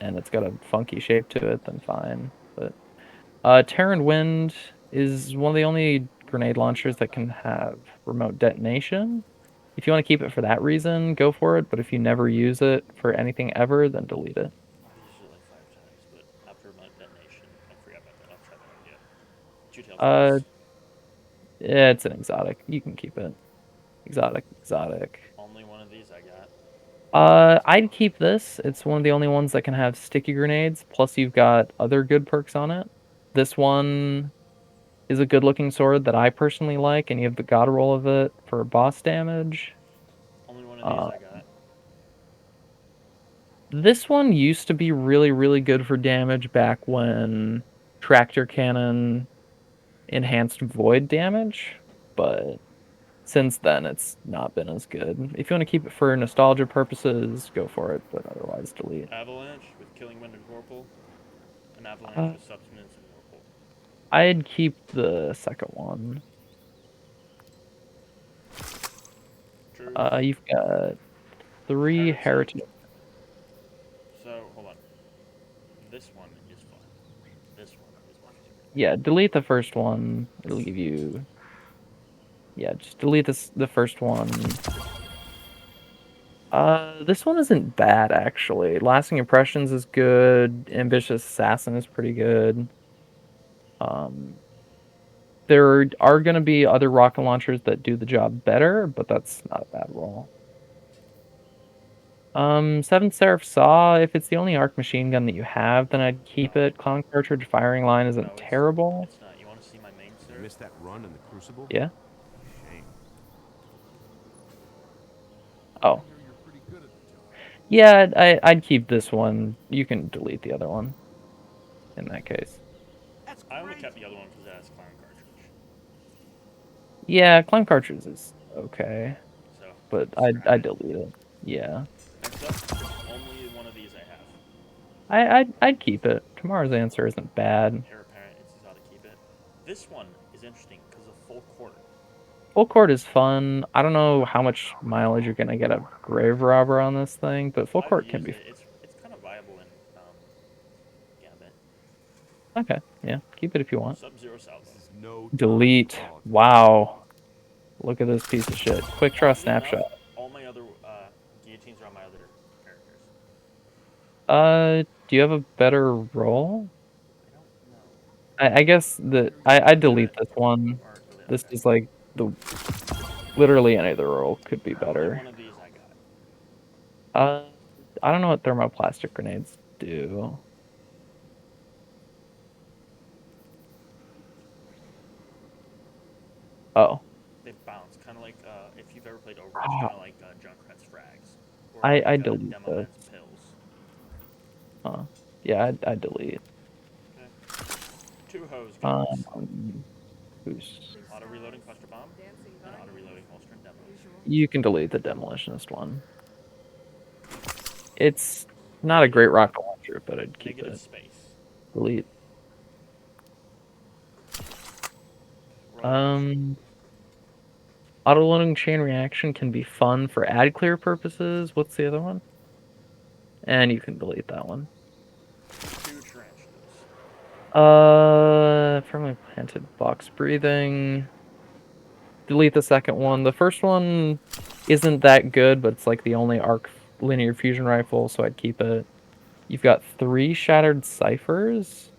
and it's got a funky shape to it, then fine. But Terran Wind is one of the only grenade launchers that can have remote detonation. If you want to keep it for that reason, go for it. But if you never use it for anything ever, then delete it. I've used it like 5 times, but after remote detonation, I forgot about that. I'll try that idea. Two-tailed Uh, fox. yeah, it's an exotic. You can keep it. Exotic. Only one of these I got. I'd keep this. It's one of the only ones that can have sticky grenades. Plus, you've got other good perks on it. This one is a good-looking sword that I personally like, and you have the god roll of it for boss damage. Only one of these Uh, I got. This one used to be really, really good for damage back when Tractor Cannon enhanced void damage, but since then it's not been as good. If you want to keep it for nostalgia purposes, go for it, but otherwise delete. Avalanche with Killing Wind and Vorpal. An Avalanche Uh, with Substance and Vorpal. I'd keep the second one. Truth. You've got 3 heritage. So, hold on. This one is fun. This one is my favorite. Yeah, delete the first one. It'll give you. Yeah, just delete the first one. This one isn't bad actually. Lasting Impressions is good. Ambitious Assassin is pretty good. There are gonna be other rocket launchers that do the job better, but that's not a bad roll. Seventh Seraph Saw, if it's the only arc machine gun that you have, then I'd keep it. Clown Cartridge firing line isn't No, terrible. it's not. You want to see my main You serve? missed that run in the Crucible? Yeah. Shame. Oh. You're pretty good at the job. Yeah, I'd keep this one. You can delete the other one. In that case. I only kept the other one because it has Clown Cartridge. Yeah, Clown Cartridge is okay. So, But scrap I'd it. delete it. Yeah. Next up, only one of these I have. I'd keep it. Tomorrow's Answer isn't bad. Heir Apparent, it's exotic, keep it. This one is interesting because of full quarter. Full court is fun. I don't know how much mileage you're gonna get of Grave Robber on this thing, but full I've court can used be it. It's kind of viable in Gambit. okay. Yeah, keep it if you want. Sub-Zero Salvo. This is no Delete. time for politics. Wow. Look at this piece of shit. Quick draw Oddly enough, snapshot. all my other guillotines are on my other characters. Do you have a better roll? I don't know. I guess that I delete this one. Or delete, This okay. is like the literally any other roll could be Only better. one of these I got. I don't know what thermoplastic grenades do. Oh, They bounce, kind of like if you've ever played Overwatch, kind of like Junkrat's frags, or I like delete Demo this. Man's pills. Yeah, I delete. Okay. 2 hose guns. Who's Auto reloading cluster bomb and auto reloading holster and demo. you can delete the demolitionist one. It's not a great rocket launcher, but I'd keep Negative it. space. Delete. Rolling Auto-loading chain reaction can be fun for ad clear purposes. What's the other one? And you can delete that one. 2 tarantulas. Firmly planted box breathing. Delete the second one. The first one isn't that good, but it's like the only arc linear fusion rifle, so I'd keep it. You've got 3 shattered ciphers.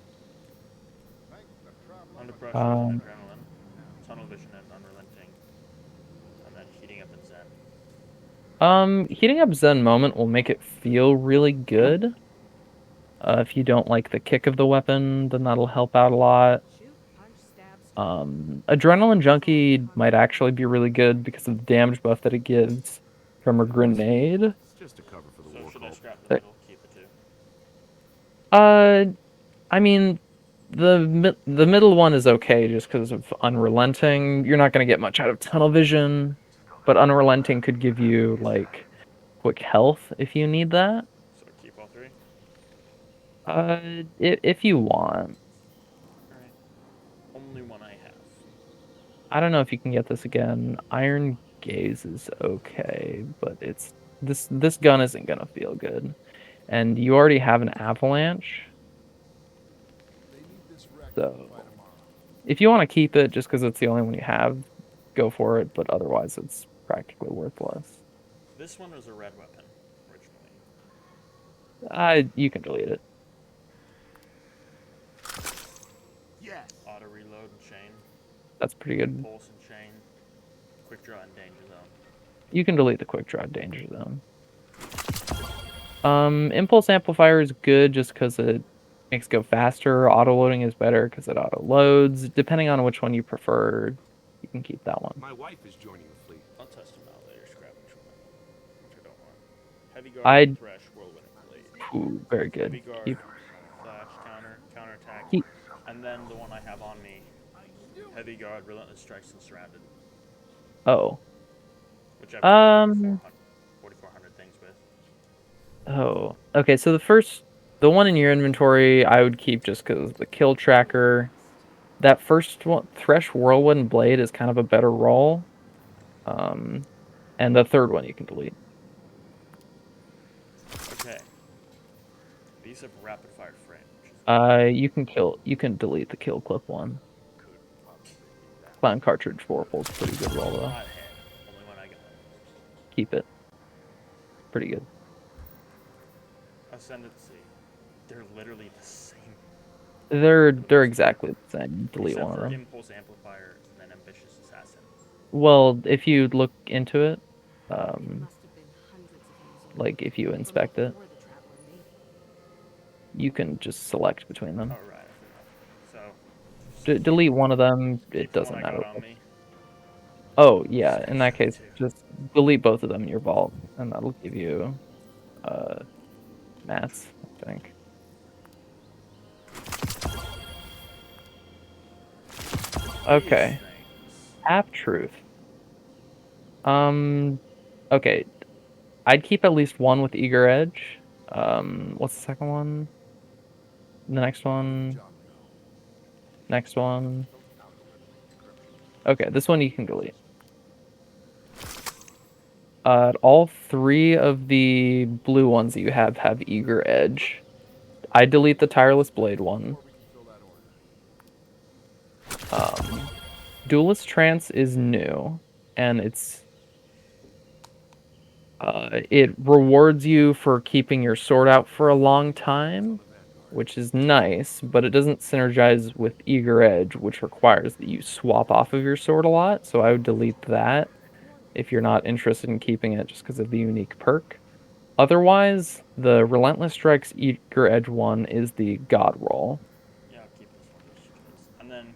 Under pressure, Um, adrenaline, tunnel vision, and unrelenting, and then heating up in Zen. Heating up Zen Moment will make it feel really good. If you don't like the kick of the weapon, then that'll help out a lot. Adrenaline Junkie might actually be really good because of the damage buff that it gives from a grenade. It's just a cover for the So war should I cult. scrap the middle? Keep the 2. I mean, the middle one is okay just because of Unrelenting. You're not going to get much out of Tunnel Vision, but Unrelenting could give you like quick health if you need that. So keep all three. If you want. All right. Only one I have. I don't know if you can get this again. Iron Gaze is okay, but this gun isn't gonna feel good. And you already have an Avalanche, They need this wreck so by tomorrow. if you want to keep it just because it's the only one you have, go for it, but otherwise it's practically worthless. This one was a red weapon originally. You can delete it. Yes. Auto reload and chain. That's pretty good. Pulse and chain. Quick draw and danger zone. You can delete the quick draw danger zone. Impulse amplifier is good just because it makes it go faster. Auto loading is better because it auto loads. Depending on which one you prefer, you can keep that one. My wife is joining the fleet. I'll test them out later. Scavenge one, which I don't want. Heavy guard, I'd- thresh, whirlwind, blade. Ooh, very good. Heavy guard, Keep. flash, counter attack, Keep. and then the one I have on me. Heavy guard, relentless strikes, and surrounded. Oh. Which I've killed 4,400 things with. Oh. Okay, so the one in your inventory, I would keep just because the kill tracker. That first one, Thresh Whirlwind Blade, is kind of a better roll. And the third one you can delete. Okay. These have rapid fire frame. You can delete the kill clip one. Clown cartridge Vorpal's pretty good roll though. Not hit. Only one I got. Keep it. Pretty good. Ascendancy. They're literally the same. They're exactly the same. Delete Except one of for them. impulse amplifier and then ambitious assassin. Well, if you look into it, It must have been hundreds of years old. like if you From inspect it, before the traveler made it. you can just select between them. Oh right, I forgot. So Delete one of them. keep It the doesn't one I matter. got on me. Oh yeah, in that case, 72. just delete both of them in your vault, and that'll give you mats, I think. Okay. Half truth. Okay. I'd keep at least one with Eager Edge. What's the second one? The next one. Next one. Okay, this one you can delete. All three of the blue ones that you have Eager Edge. I delete the Tireless Blade one. Duelist Trance is new, and it rewards you for keeping your sword out for a long time, which is nice, but it doesn't synergize with Eager Edge, which requires that you swap off of your sword a lot, so I would delete that if you're not interested in keeping it just because of the unique perk. Otherwise, the Relentless Strikes Eager Edge one is the God roll. Yeah, I'll keep this one just because. And then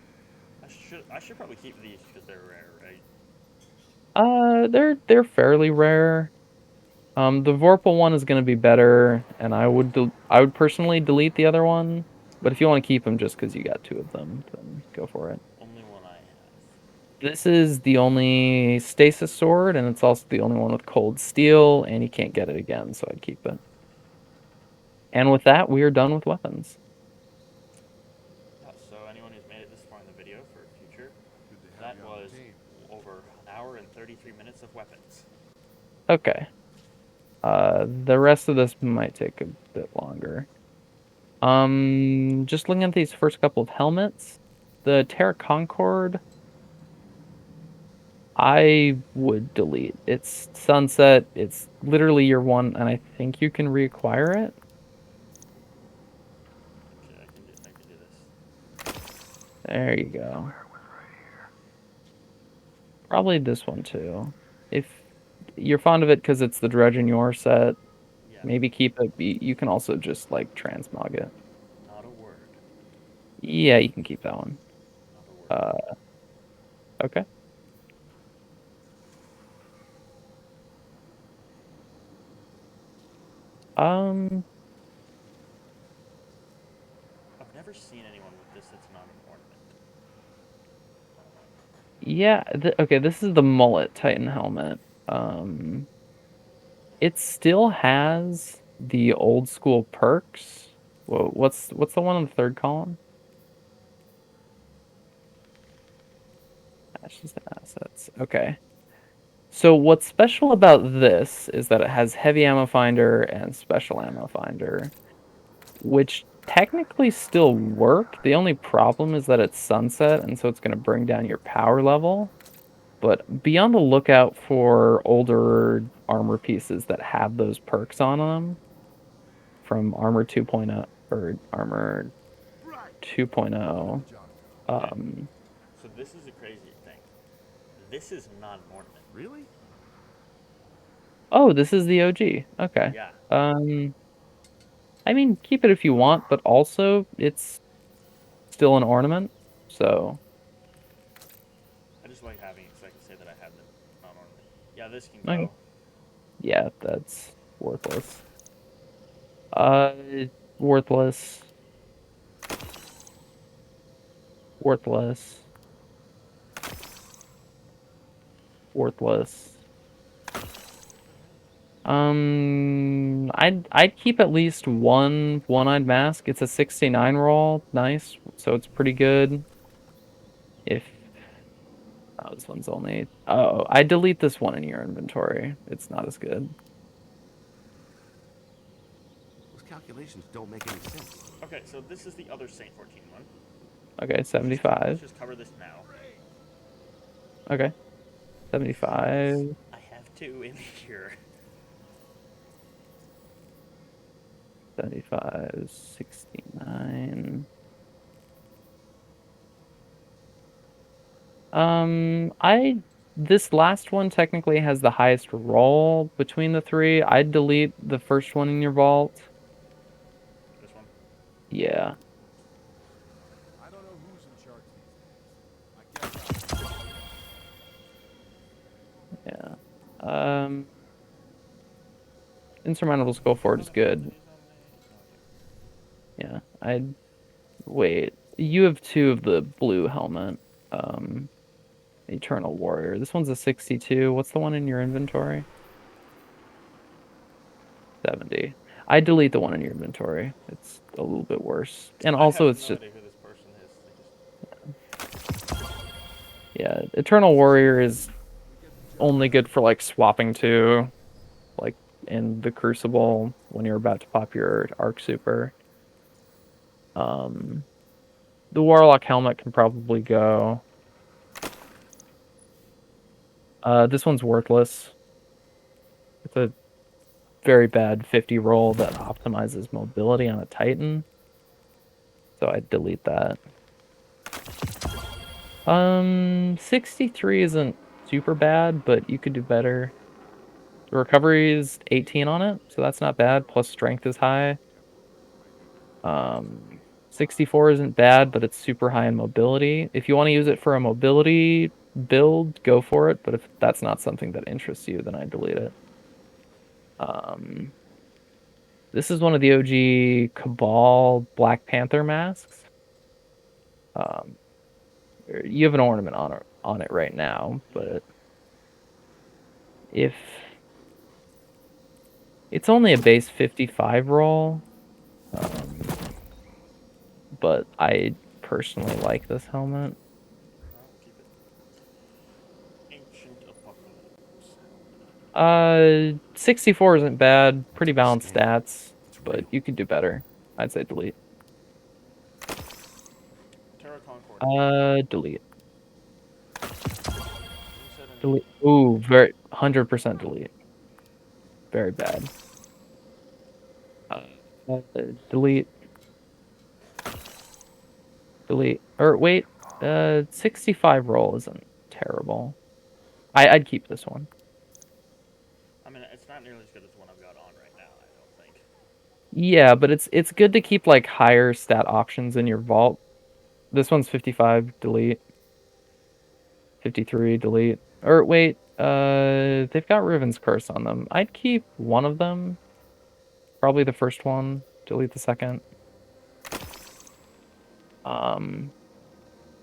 I should probably keep these because they're rare, right? They're fairly rare. The Vorpal one is going to be better, and I would personally delete the other one. But if you want to keep them just because you got two of them, then go for it. Only one I have. This is the only stasis sword, and it's also the only one with cold steel, and you can't get it again, so I'd keep it. And with that, we are done with weapons. Yeah, so anyone who's made it this far in the video for future, that was over an hour and 33 minutes of weapons. Okay. The rest of this might take a bit longer. Just looking at these first couple of helmets, the Terra Concord, I would delete. It's sunset. It's literally your one, and I think you can reacquire it. Okay, I can do this. There you go. Probably this one too. If you're fond of it because it's the Dredge in your set, Yeah. maybe keep it. You can also just like transmog it. Not a word. Yeah, you can keep that one. Not a word. Okay. I've never seen anyone with this that's not an ornament. Yeah, okay, this is the Mullet Titan helmet. It still has the old school perks. Whoa, what's the one on the third column? Ashes to assets. Okay. So what's special about this is that it has heavy ammo finder and special ammo finder, which technically still work. The only problem is that it's sunset, and so it's going to bring down your power level. But be on the lookout for older armor pieces that have those perks on them from Armor 2.0 or Armor 2.0. So this is a crazy thing. This is not an ornament. Really? Oh, this is the OG. Okay. Yeah. I mean, keep it if you want, but also it's still an ornament, so I just like having it so I can say that I have the non-ornament. Yeah, this can okay. go. Yeah, that's worthless. Uh, worthless. Worthless. Worthless. I'd keep at least one one-eyed mask. It's a 69 roll. Nice. So it's pretty good. If oh, this one's only oh, I delete this one in your inventory. It's not as good. Those calculations don't make any sense. Okay, so this is the other Saint 14 one. Okay, Let's 75. just cover this now. Okay. 75. I have two in here. 75, 69. This last one technically has the highest roll between the three. I'd delete the first one in your vault. This one. Yeah. I don't know who's in charge these days. I guess Yeah. Insurmountable Skull Fort is good. Yeah. I'd wait. You have two of the blue helmet. Eternal Warrior. This one's a 62. What's the one in your inventory? 70. I delete the one in your inventory. It's a little bit worse. And also it's just idea who this person is. yeah, Eternal Warrior is only good for like swapping to like in the Crucible when you're about to pop your Arc Super. The Warlock helmet can probably go. This one's worthless. It's a very bad 50 roll that optimizes mobility on a Titan. So I'd delete that. 63 isn't super bad, but you could do better. The recovery is 18 on it, so that's not bad. Plus strength is high. 64 isn't bad, but it's super high in mobility. If you want to use it for a mobility build, go for it. But if that's not something that interests you, then I delete it. This is one of the OG Cabal Black Panther masks. You have an ornament on it right now, but if it's only a base 55 roll, but I personally like this helmet. I'll keep it. Ancient Apocalypse. 64 isn't bad. Pretty balanced stats, but you could do better. I'd say delete. Terra Concord. Delete. Delete. Ooh, very 100% delete. Very bad. Delete. Delete. Or wait, 65 roll isn't terrible. I'd keep this one. I mean, it's not nearly as good as the one I've got on right now, I don't think. Yeah, but it's good to keep like higher stat options in your vault. This one's 55, delete. 53, delete. Or wait, they've got Riven's Curse on them. I'd keep one of them. Probably the first one. Delete the second.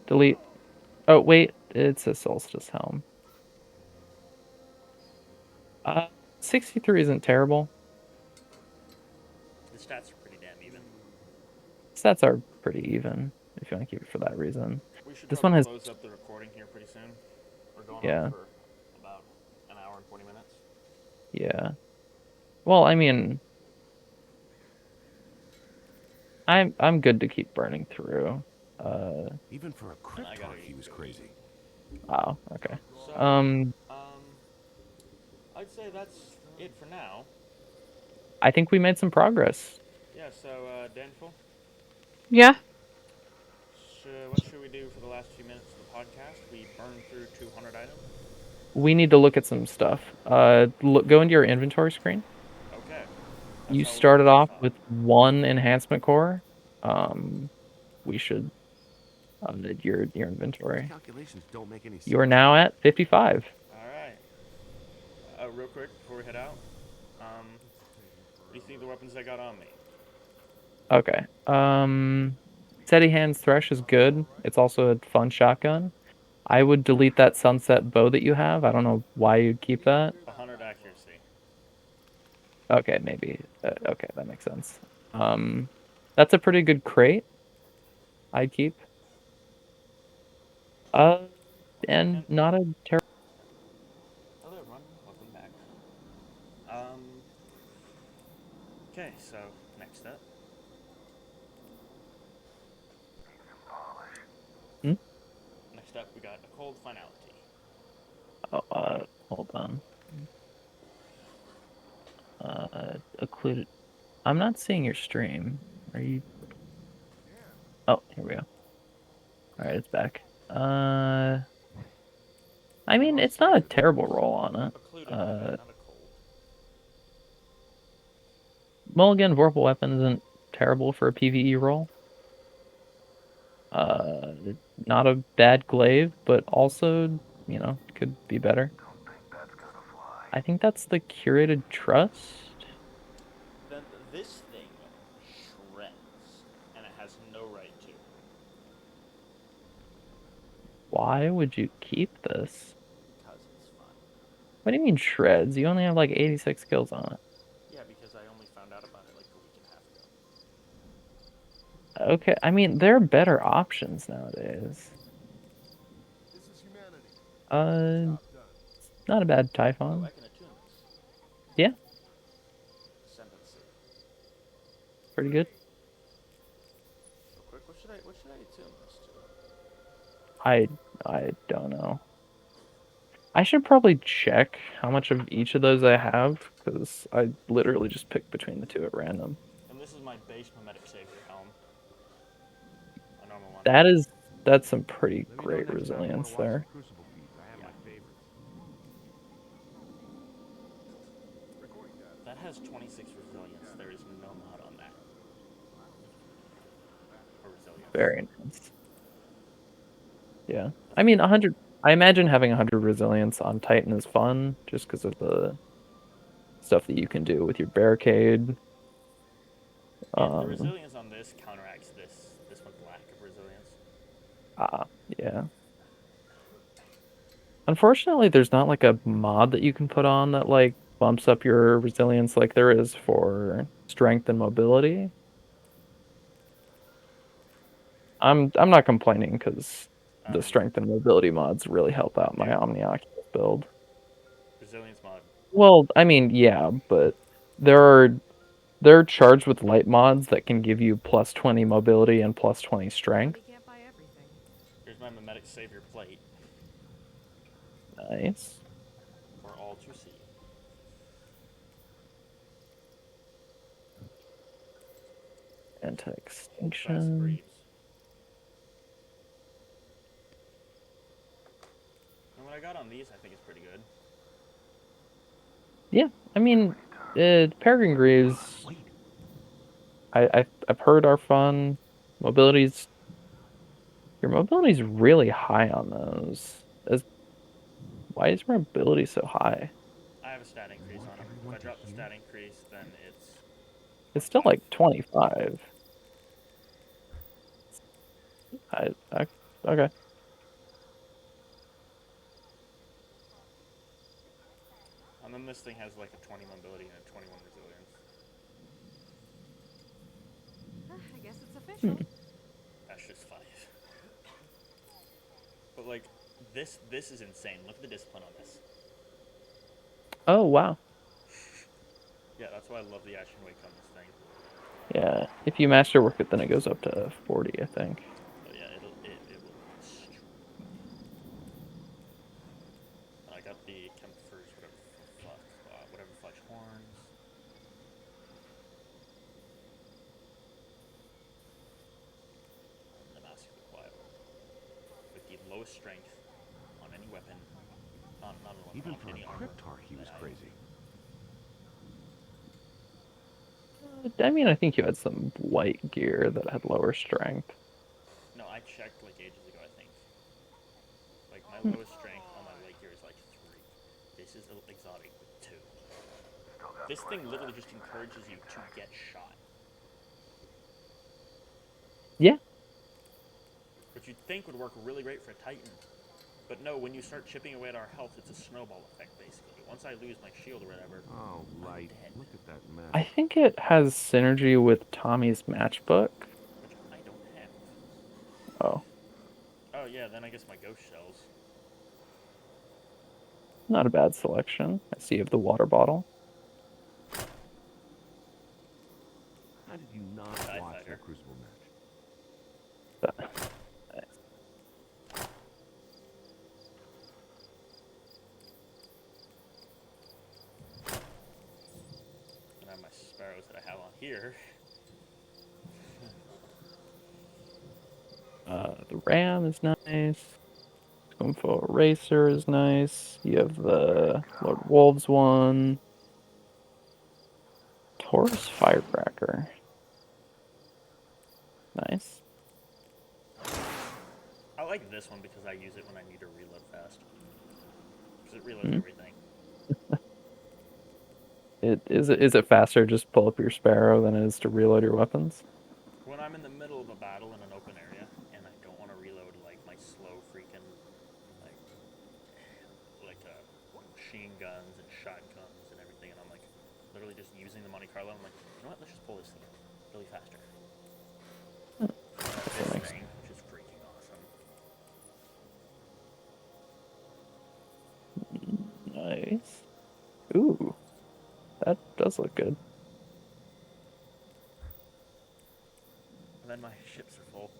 Delete. Oh wait, it's a Solstice Helm. 63 isn't terrible. The stats are pretty damn even. Stats are pretty even, if you want to keep it for that reason. We should This probably one has, close up the recording here pretty soon. We're going yeah, on for about an hour and 20 minutes. yeah. Well, I mean, I'm good to keep burning through. Even for a And I gotta cryptarch, he eat was food. crazy. Wow, okay. So, I'd say that's it for now. I think we made some progress. Yeah, so, Danful, Yeah. what should we do for the last few minutes of the podcast? We burned through 200 items. We need to look at some stuff. Go into your inventory screen. Okay. You how we'll started finish off with 1 enhancement core. We should your inventory. Calculations don't make any sense. You are now at 55. Alright. Real quick, before we head out, what do you think the weapons I got on me? Okay. Steady Hands Thresh is good. It's also a fun shotgun. I would delete that sunset bow that you have. I don't know why you'd keep that. 100 accuracy. Okay, maybe. Okay, that makes sense. That's a pretty good crate. I'd keep. And not a terrible. Hello everyone, welcome back. Okay, so next up. Next up, we got a cold finality. Oh, hold on. Occluded. I'm not seeing your stream. Are you? Oh, here we go. All right, it's back. I mean, it's not a terrible roll on it. Occluded, not a cold. Mulligan Vorpal Weapon isn't terrible for a PvE roll. Not a bad glaive, but also, could be better. I think that's the Curated Trust. Then this thing shreds, and it has no right to. Why would you keep this? Because it's fun. What do you mean shreds? You only have like 86 kills on it. Yeah, because I only found out about it like a week and a half ago. Okay, I mean, there are better options nowadays. Not a bad Typhon. Oh, I can attune this. Yeah. Ascendancy. Pretty good. Real quick, what should I attune this to? I don't know. I should probably check how much of each of those I have, because I literally just picked between the two at random. And this is my base mimetic savior helm. A normal one. That's some pretty great resilience there. That has 26 resilience. There is no mod on that. For resilience. Very nice. Yeah. I mean, 100. I imagine having 100 resilience on Titan is fun, just because of the stuff that you can do with your barricade. Yeah, the resilience on this counteracts this one's lack of resilience. Yeah. Unfortunately, there's not like a mod that you can put on that like bumps up your resilience like there is for strength and mobility. I'm not complaining because the strength and mobility mods really help out my Omnioculus build. Resilience mod. Well, I mean, yeah, but they're charged with light mods that can give you plus 20 mobility and plus 20 strength. Here's my mimetic savior plate. Nice. For all to see. Anti-extinction. And what I got on these, I think is pretty good. Yeah, I mean, Peregrine Greaves, I've heard are fun. Your mobility's really high on those. Why is your mobility so high? I have a stat increase on them. If I drop the stat increase, then it's... It's still like 25. Okay. I'm this thing has like a 20 mobility and a 21 resilience. I guess it's official. That's just 5. But like this is insane. Look at the discipline on this. Oh wow. Yeah, that's why I love the Ashen Wake on this thing. Yeah, if you masterwork it, then it goes up to 40, I think. But yeah, it will destroy. And I got the Kempfer's whatever fudge horns. And the Mask of the Quiet World. With the lowest strength on any weapon. Not on a weapon, Even on for any a armor. Cryptarch, he was crazy. I mean, I think you had some white gear that had lower strength. No, I checked like ages ago, I think. Like my lowest strength on my light gear is like 3. This is exotic with 2. This thing literally just encourages you to get shot. Yeah. Which you'd think would work really great for a Titan. But no, when you start chipping away at our health, it's a snowball effect, basically. Once I lose my shield or whatever, Oh, Light, I'm dead. look at that mess. I think it has synergy with Tommy's matchbook. Which I don't have. Oh. Oh yeah, then I guess my ghost shells. Not a bad selection. I see you have the water bottle. How did you not TIE watch fighter. that Crucible match? And I have my sparrows that I have on here. The Ram is nice. Scumfo Eraser is nice. You have the Lord Wolves one. Taurus Firecracker. Nice. I like this one because I use it when I need to reload fast. Because it reloads everything. Is it faster just pull up your Sparrow than it is to reload your weapons? When I'm in the middle of a battle in an open area and I don't want to reload like my slow freaking like machine guns and shotguns and everything, and I'm like literally just using the Monte Carlo, I'm like, you know what? Let's just pull this thing really faster. This thing, which is freaking awesome. Nice. Ooh, that does look good. And then my ships are full.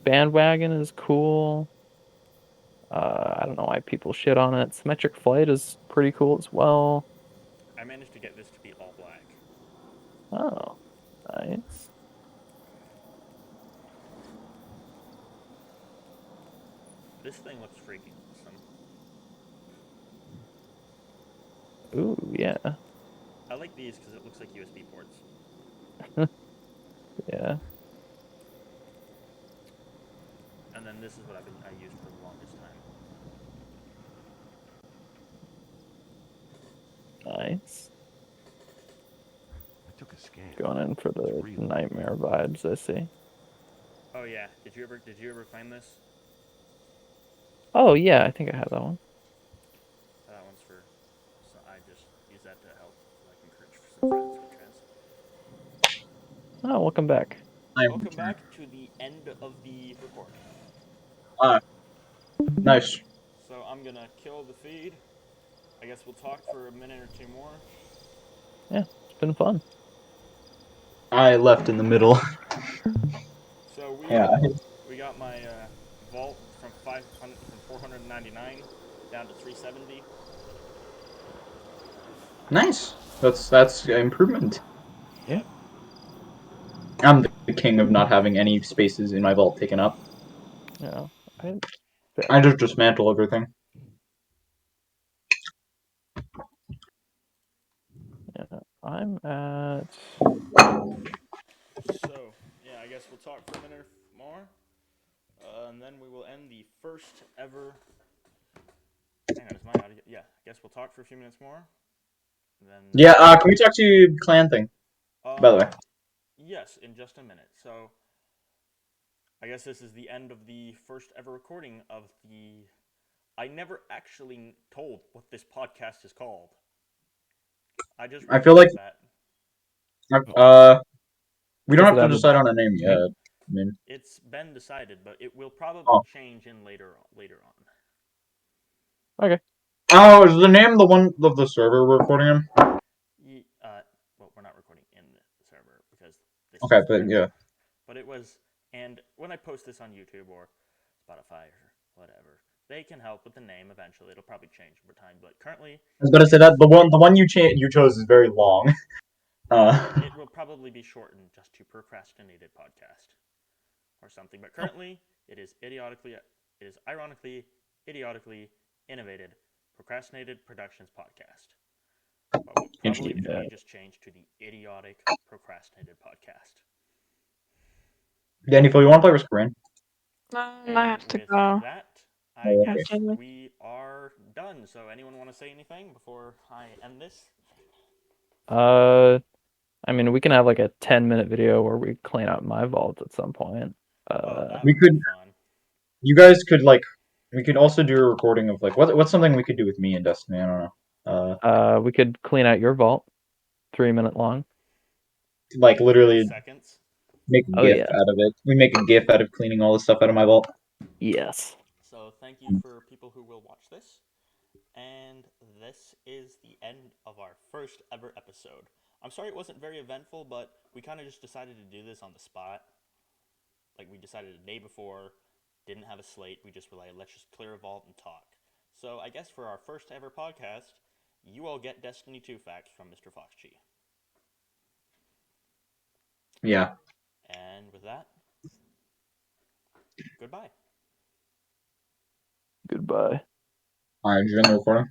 Bandwagon is cool. I don't know why people shit on it. Symmetric Flight is pretty cool as well. I managed to get this to be all black. Oh, nice. This thing looks freaking awesome. Ooh, yeah. I like these because it looks like USB ports. Yeah. And then this is what I used for the longest time. Nice. I took a scan. Going in for the nightmare vibes, I see. Oh yeah, did you ever find this? Oh yeah, I think I have that one. That one's for. So I just use that to help like encourage some friends with trans. Oh, welcome back. Welcome back to the end of the recording. Nice. So I'm gonna kill the feed. I guess we'll talk for a minute or two more. Yeah, it's been fun. I left in the middle. So Yeah. we got my vault from 499 down to 370. Nice. That's improvement. Yeah. I'm the king of not having any spaces in my vault taken up. Yeah. I just dismantle everything. Yeah. I'm at. So yeah, I guess we'll talk for a minute more, and then we will end the first ever. Hang on, is my audio? Yeah, I guess we'll talk for a few minutes more. Then. Yeah. Can we talk to clan thing? By the way. Yes, in just a minute. So, I guess this is the end of the first ever recording of the I never actually told what this podcast is called. I just I feel like that. we don't Does have it to have a decide on a name yet. I mean, It's been decided, but it will probably Oh. change in later on. Okay. oh, is the name the one of the server we're recording in? Well, we're not recording in the server because this Okay, is but yeah. But it was, and when I post this on YouTube or Spotify or whatever, they can help with the name eventually. It'll probably change over time, but currently, I was gonna say that the one you chose is very long. it will probably be shortened just to Procrastinated Podcast or something. But currently, it is ironically, idiotically innovated Procrastinated Productions Podcast. But we'll probably eventually just change to the Idiotic Procrastinated Podcast. Danny, Phil, you want to play with Corinne? I have to With go. that, I Oh, guess okay. we are done. So, anyone want to say anything before I end this? I mean, we can have like a 10-minute video where we clean out my vault at some point. That we would could. be fun. You guys could we could also do a recording of what's something we could do with me and Destiny. I don't know. We could clean out your vault, 3-minute long. Like literally 30 seconds. make a Oh, GIF yeah. out of it. We make a GIF out of cleaning all the stuff out of my vault. Yes. So, thank you for people who will watch this. And this is the end of our first ever episode. I'm sorry it wasn't very eventful, but we kind of just decided to do this on the spot. Like, we decided the day before, didn't have a slate. We just were like, let's just clear a vault and talk. So, I guess for our first ever podcast, you all get Destiny 2 facts from Mr. Foxchi. Yeah. And with that, goodbye. Goodbye. All right, you're in the recording.